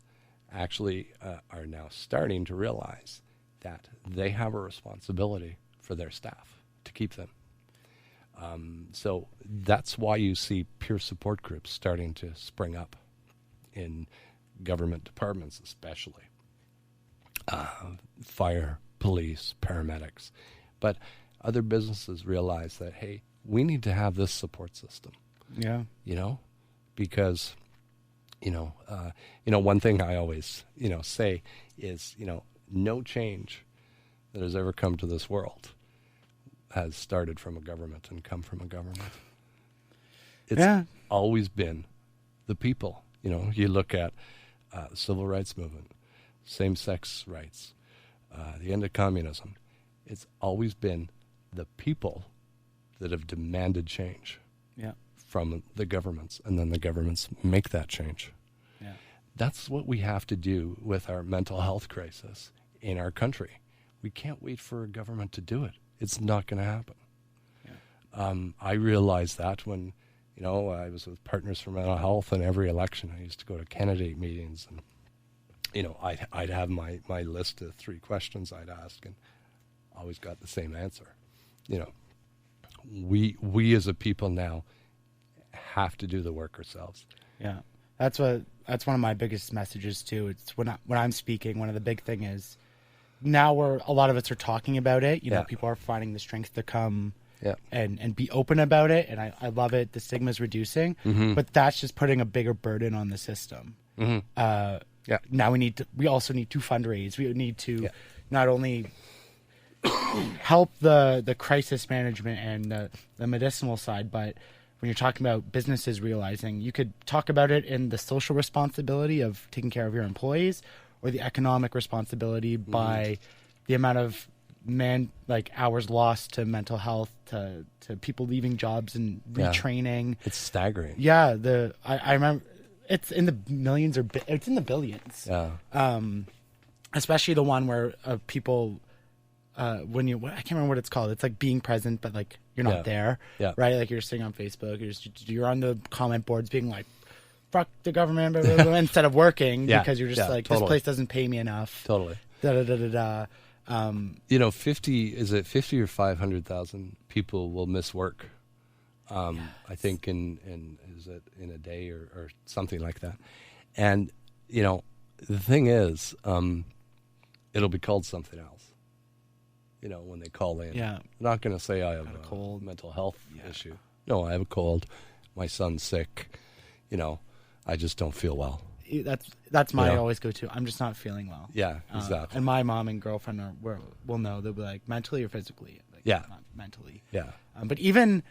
actually are now starting to realize that they have a responsibility for their staff to keep them. So that's why you see peer support groups starting to spring up in government departments, especially fire, police, paramedics. But other businesses realize that, hey, we need to have this support system. Yeah. Because, one thing I always, say is, no change that has ever come to this world has started from a government and come from a government. It's always been the people. You look at the civil rights movement, same-sex rights, the end of communism. It's always been the people that have demanded change from the governments, and then the governments make that change. Yeah. That's what we have to do with our mental health crisis in our country. We can't wait for a government to do it. It's not going to happen. Yeah. I realized that when, I was with Partners for Mental Health, and every election I used to go to candidate meetings, and, I'd have my list of 3 questions I'd ask, and always got the same answer. We as a people now have to do the work ourselves. Yeah. That's one of my biggest messages too. It's when I'm speaking, one of the big thing is now a lot of us are talking about it. People are finding the strength to come and be open about it. And I love it. The stigma is reducing, but that's just putting a bigger burden on the system. Now we also need to fundraise. We need to not only help the crisis management and the medicinal side, but when you're talking about businesses realizing, you could talk about it in the social responsibility of taking care of your employees, or the economic responsibility by the amount of hours lost to mental health, to people leaving jobs and retraining. It's staggering. Yeah, I remember it's in the millions, or it's in the billions. Yeah. Especially the one where people. I can't remember what it's called. It's like being present, but like you're not there, right? Like you're sitting on Facebook, you're on the comment boards being like, "Fuck the government," blah, blah, blah, instead of working because you're just like, "This place doesn't pay me enough." Totally. Da da da da da. 50 or 500,000 people will miss work. I think in a day or something like that, and the thing is, it'll be called something else. When they call in. Yeah. I'm not going to say I have a cold mental health issue. No, I have a cold. My son's sick. I just don't feel well. That's my always go to. I'm just not feeling well. Yeah, exactly. And my mom and girlfriend will know. They'll be like, mentally or physically? Like, not mentally. Yeah. But and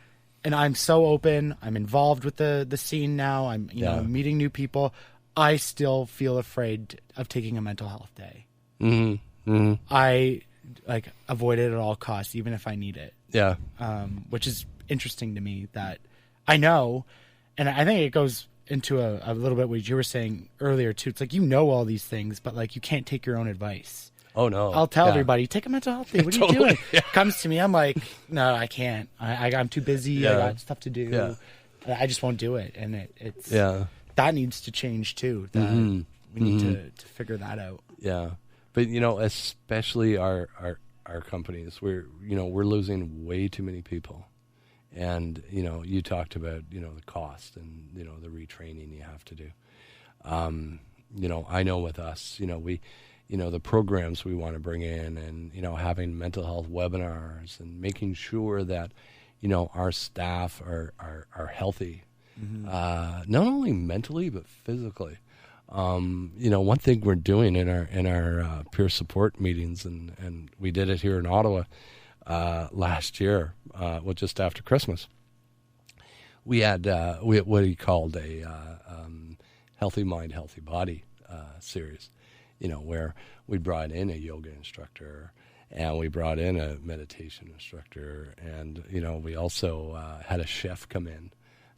I'm so open. I'm involved with the scene now. I'm meeting new people. I still feel afraid of taking a mental health day. Mm-hmm. Mm-hmm. I avoid it at all costs, even if I need it. Yeah. Which is interesting to me that I know, and I think it goes into a little bit what you were saying earlier too. It's like, all these things, but like you can't take your own advice. Oh no. I'll tell everybody, take a mental health day. What are you doing? Yeah. Comes to me, I'm like, no, I can't. I'm too busy. I got stuff to do. Yeah. I just won't do it. And it's that needs to change too. That we need to figure that out. Yeah. But especially our companies, we're losing way too many people, and you talked about the cost and the retraining you have to do. I know with us, we, the programs we want to bring in, and having mental health webinars and making sure that our staff are healthy, not only mentally but physically. One thing we're doing in our peer support meetings, and we did it here in Ottawa last year, just after Christmas. We had what he called a healthy mind, healthy body series. Where we brought in a yoga instructor, and we brought in a meditation instructor, and we also had a chef come in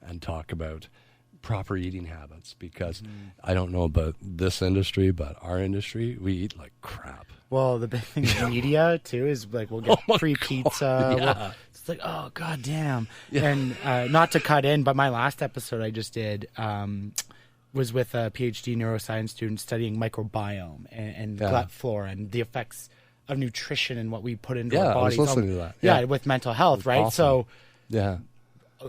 and talk about proper eating habits, because I don't know about this industry, but our industry, we eat like crap. Well, the big thing in media too is like we'll get free pizza. Yeah. It's like, oh god damn. Yeah. And not to cut in, but my last episode I just did was with a PhD neuroscience student studying microbiome and gut flora and the effects of nutrition and what we put into our bodies. I was listening to that. Yeah, with mental health, right? Awesome. So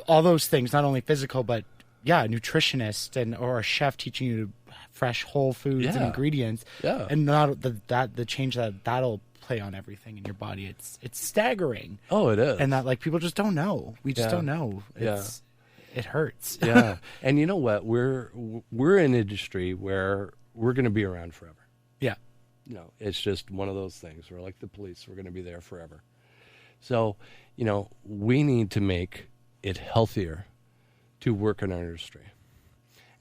all those things, not only physical, but a nutritionist or a chef teaching you fresh whole foods and ingredients, and not the change that'll play on everything in your body. It's staggering. Oh, it is. And that like people just don't know. We just don't know. It hurts. Yeah. And you know what? We're in an industry where we're going to be around forever. Yeah. You know, it's just one of those things. We're like the police. We're going to be there forever. So, you know, we need to make it healthier to work in our industry.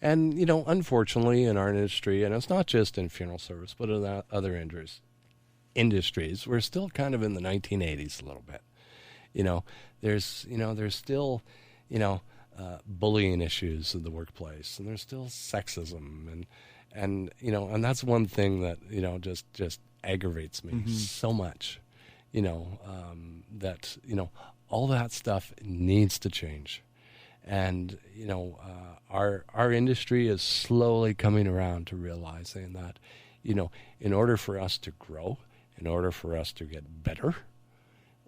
And, you know, unfortunately in our industry, and it's not just in funeral service, but in other industries, we're still kind of in the 1980s a little bit. You know, there's still, bullying issues in the workplace, and there's still sexism, and you know, and that's one thing that, you know, just aggravates me so much, you know, that, you know, all that stuff needs to change. And, you know, our industry is slowly coming around to realizing that, you know, in order for us to grow, in order for us to get better,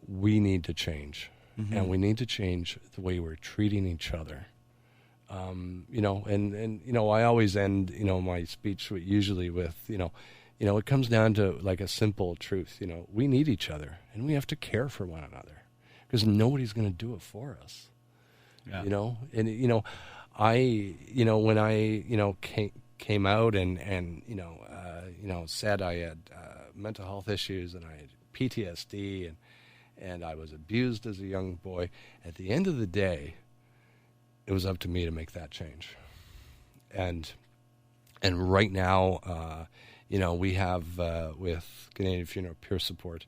we need to change. And we need to change the way we're treating each other. You know, and you know, I always end, you know, my speech usually with, you know, it comes down to like a simple truth. You know, we need each other, and we have to care for one another, because nobody's going to do it for us. Yeah. You know, and you know, when I, you know, came out and you know, said I had mental health issues and I had PTSD and I was abused as a young boy. At the end of the day, it was up to me to make that change. And right now, you know, we have with Canadian Funeral Peer Support,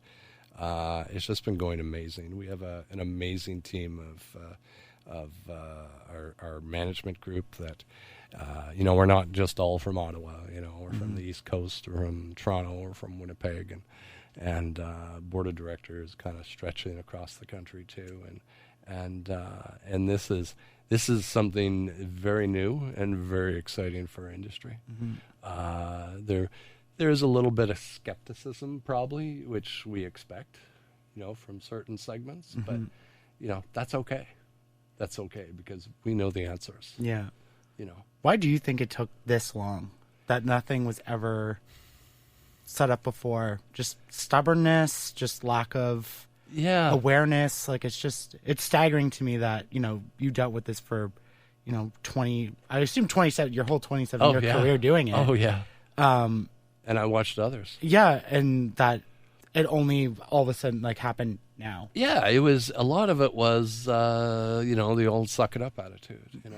it's just been going amazing. We have an amazing team of our management group that, you know, we're not just all from Ottawa. You know, we're from the East Coast, or from Toronto, or from Winnipeg, and board of directors kind of stretching across the country too, and this is something very new and very exciting for our industry. There is a little bit of skepticism probably, which we expect, you know, from certain segments, but you know, that's okay. That's okay, because we know the answers. Yeah. You know. Why do you think it took this long? That nothing was ever set up before? Just stubbornness, just lack of awareness. Like, it's staggering to me that, you know, you dealt with this for, you know, 27, your whole 27-year career doing it. Oh, yeah. And I watched others. Yeah, and that it only all of a sudden, like, happened now. Yeah, a lot of it was, you know, the old suck it up attitude, you know,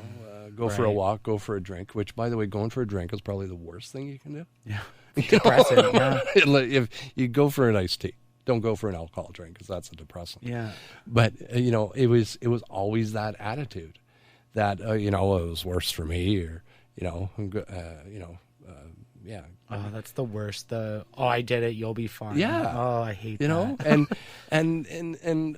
go for a walk, go for a drink, which, by the way, going for a drink is probably the worst thing you can do. Yeah. Depressing, yeah. If you go for an iced tea, don't go for an alcohol drink, because that's a depressant. Yeah. But, you know, it was always that attitude that, you know, it was worse for me, or, you know, yeah. Oh, that's the worst. I did it, you'll be fine. Yeah. Oh, I hate that. You know, and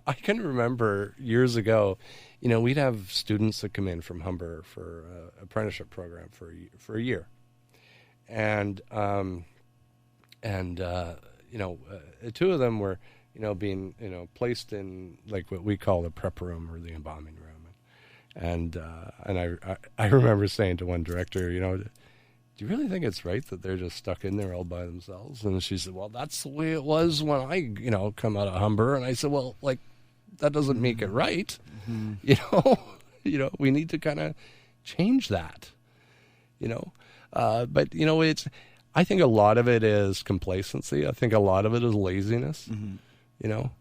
I can remember years ago, you know, we'd have students that come in from Humber for apprenticeship program for a year. And you know, two of them were, you know, being, you know, placed in like what we call the prep room or the embalming room. And I remember saying to one director, you know, do you really think it's right that they're just stuck in there all by themselves? And she said, well, that's the way it was when I, you know, come out of Humber. And I said, well, like, that doesn't make it right. You know, we need to kind of change that, you know. But, you know, I think a lot of it is complacency. I think a lot of it is laziness. You know,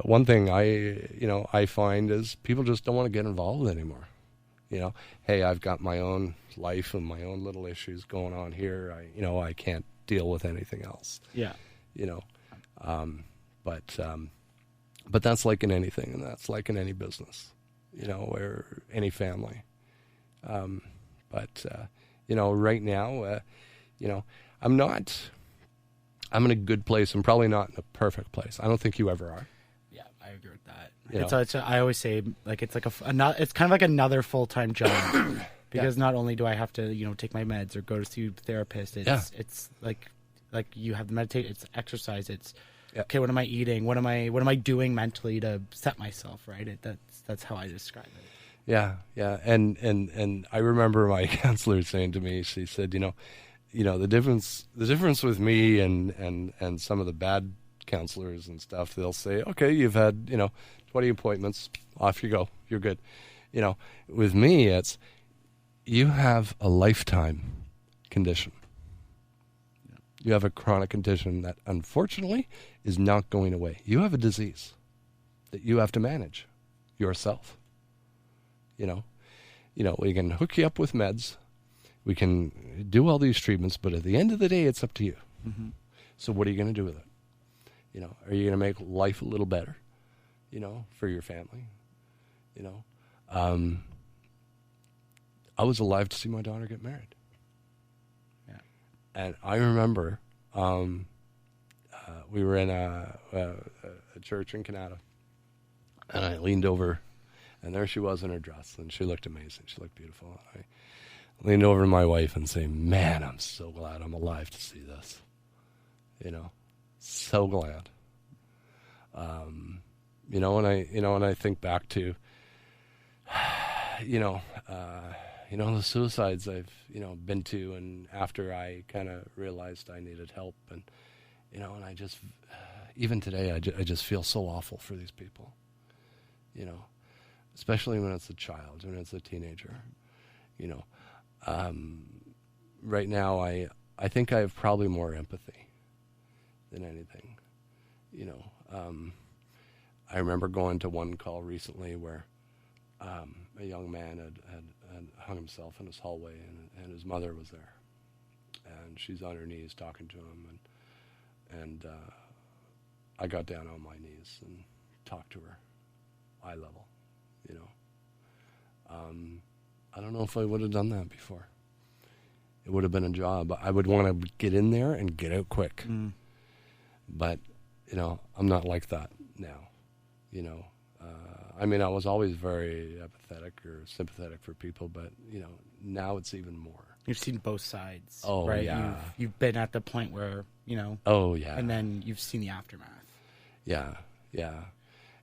one thing I find is people just don't want to get involved anymore. You know, hey, I've got my own life and my own little issues going on here. I can't deal with anything else. Yeah. You know, but that's like in anything, and that's like in any business. or any family. But right now, I'm in a good place. I'm probably not in a perfect place. I don't think you ever are. Yeah, I agree with that. I always say, like, it's like it's kind of like another full-time job because not only do I have to, take my meds or go to see a therapist, it's like you have to meditate, it's exercise, it's okay, what am I eating? What am I doing mentally to set myself right? That's how I describe it. Yeah. And I remember my counselor saying to me, she said, the difference with me and some of the bad counselors and stuff, they'll say, okay, you've had, 20 appointments, off you go, you're good. With me, it's, you have a lifetime condition. You have a chronic condition that unfortunately is not going away. You have a disease that you have to manage yourself. We can hook you up with meds. We can do all these treatments, but at the end of the day, it's up to you. Mm-hmm. So what are you going to do with it? Are you going to make life a little better, for your family? I was alive to see my daughter get married. Yeah. And I remember we were in a church in Canada, and I leaned over, and there she was in her dress, and she looked amazing. She looked beautiful. I leaned over to my wife and say, man, I'm so glad I'm alive to see this. So glad. And I think back to, the suicides I've, been to, and after I kind of realized I needed help, and, and I just, even today, I just feel so awful for these people, especially when it's a child, when it's a teenager, right now, I think I have probably more empathy than anything, I remember going to one call recently where a young man had hung himself in his hallway, and his mother was there, and she's on her knees talking to him, and I got down on my knees and talked to her, eye level, I don't know if I would have done that before. It would have been a job. I would want to get in there and get out quick. Mm. But, I'm not like that now. I was always very empathetic or sympathetic for people, but, now it's even more. You've seen both sides. Oh, right? yeah. You've been at the point where, Oh, yeah. And then you've seen the aftermath. Yeah.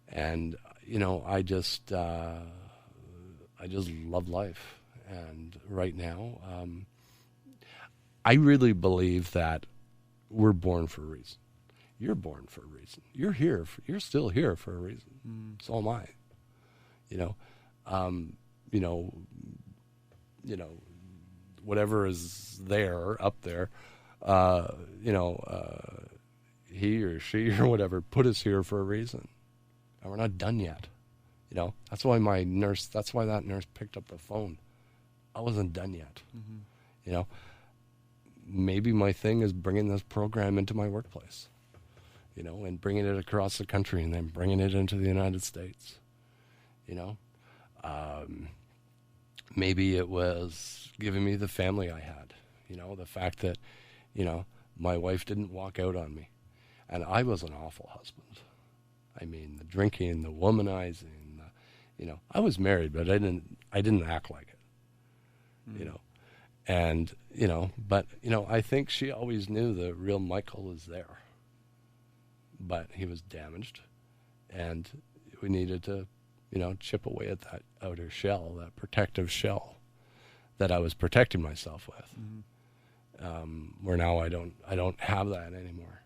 And, I just love life. And right now, I really believe that we're born for a reason. You're born for a reason. You're here. You're still here for a reason. Mm. So am I. Whatever is there, up there, he or she or whatever put us here for a reason. And we're not done yet. That's why that nurse picked up the phone. I wasn't done yet. Mm-hmm. Maybe my thing is bringing this program into my workplace, and bringing it across the country, and then bringing it into the United States. Maybe it was giving me the family I had, the fact that, my wife didn't walk out on me, and I was an awful husband. The drinking, the womanizing, I was married, but I didn't act like it, and, but, I think she always knew the real Michael was there, but he was damaged, and we needed to, chip away at that outer shell, that protective shell that I was protecting myself with, where now I don't have that anymore,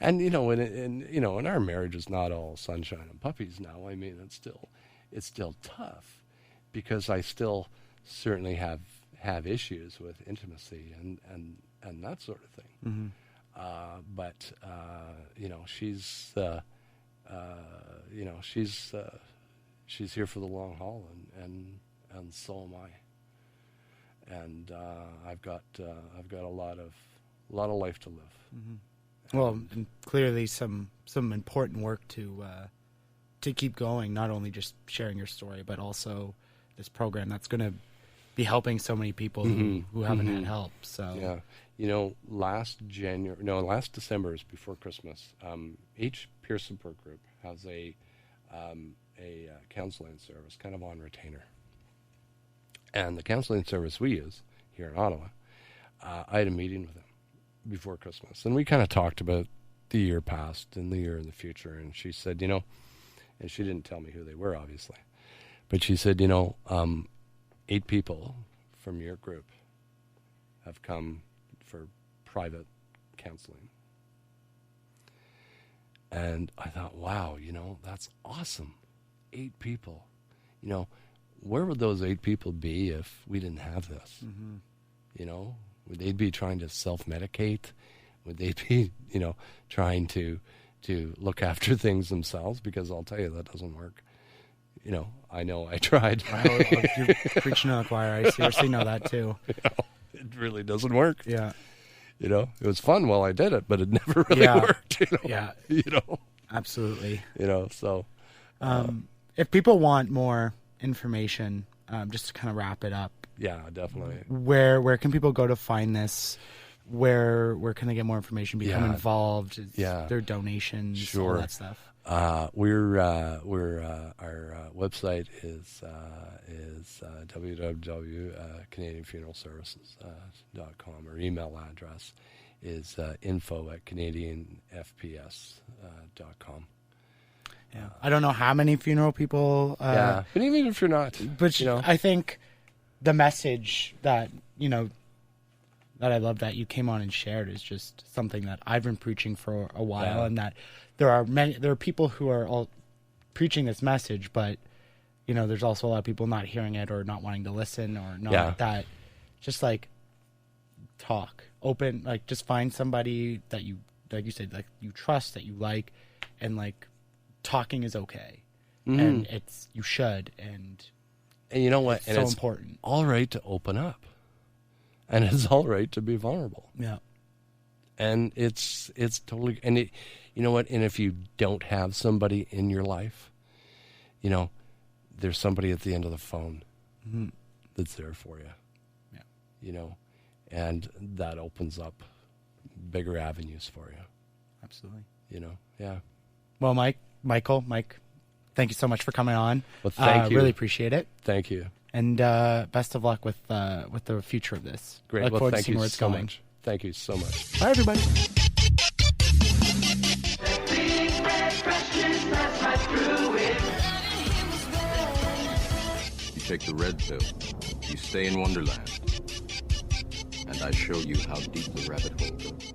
and, and our marriage is not all sunshine and puppies now. It's still tough because I still certainly have issues with intimacy and that sort of thing. Mm-hmm. But she's here for the long haul, and so am I. And I've got a lot of life to live. Mm-hmm. Well, and clearly some important work to to keep going, not only just sharing your story, but also this program that's going to be helping so many people who haven't had help. So Yeah. You know, last December is before Christmas. Each peer support group has a counseling service kind of on retainer. And the counseling service we use here in Ottawa, I had a meeting with them before Christmas. And we kind of talked about the year past and the year in the future. And she said, you know, and she didn't tell me who they were, obviously. But she said, you know, 8 people from your group have come for private counseling. And I thought, wow, you know, that's awesome. 8 people. You know, where would those 8 people be if we didn't have this? You know, would they be trying to self-medicate? Would they be, you know, trying to look after things themselves? Because I'll tell you, that doesn't work. You know I tried. You're preaching to the choir. I seriously know that too. You know, it really doesn't work. Yeah. You know, it was fun while I did it, but it never really worked. You know? Yeah. You know. Absolutely. You know. So, if people want more information, just to kind of wrap it up, yeah, definitely. where can people go to find this? Where can they get more information? Become involved? Their donations, all that stuff. Our website is www.canadianfuneralservices.com. Our email address is info@canadianfps.com. Yeah, I don't know how many funeral people. But even if you're not, but you know, I think the message that that I love that you came on and shared is just something that I've been preaching for a while, and that there are people who are all preaching this message, but you know, there's also a lot of people not hearing it or not wanting to listen or not that. Just like talk, open, like just find somebody that you, like you said, like you trust, that you like, and like talking is okay, and you should, and you know what, and it's important. All right to open up. And it's all right to be vulnerable. Yeah. And it's totally, and you know what? And if you don't have somebody in your life, you know, there's somebody at the end of the phone that's there for you. Yeah. You know, and that opens up bigger avenues for you. Absolutely. You know, yeah. Well, Mike, thank you so much for coming on. Well, thank you. Really appreciate it. Thank you. And best of luck with the future of this. Great. Look Well, forward to thank seeing you where it's so going. much. Thank you so much. Bye, everybody. You take the red pill, you stay in Wonderland, and I show you how deep the rabbit hole goes.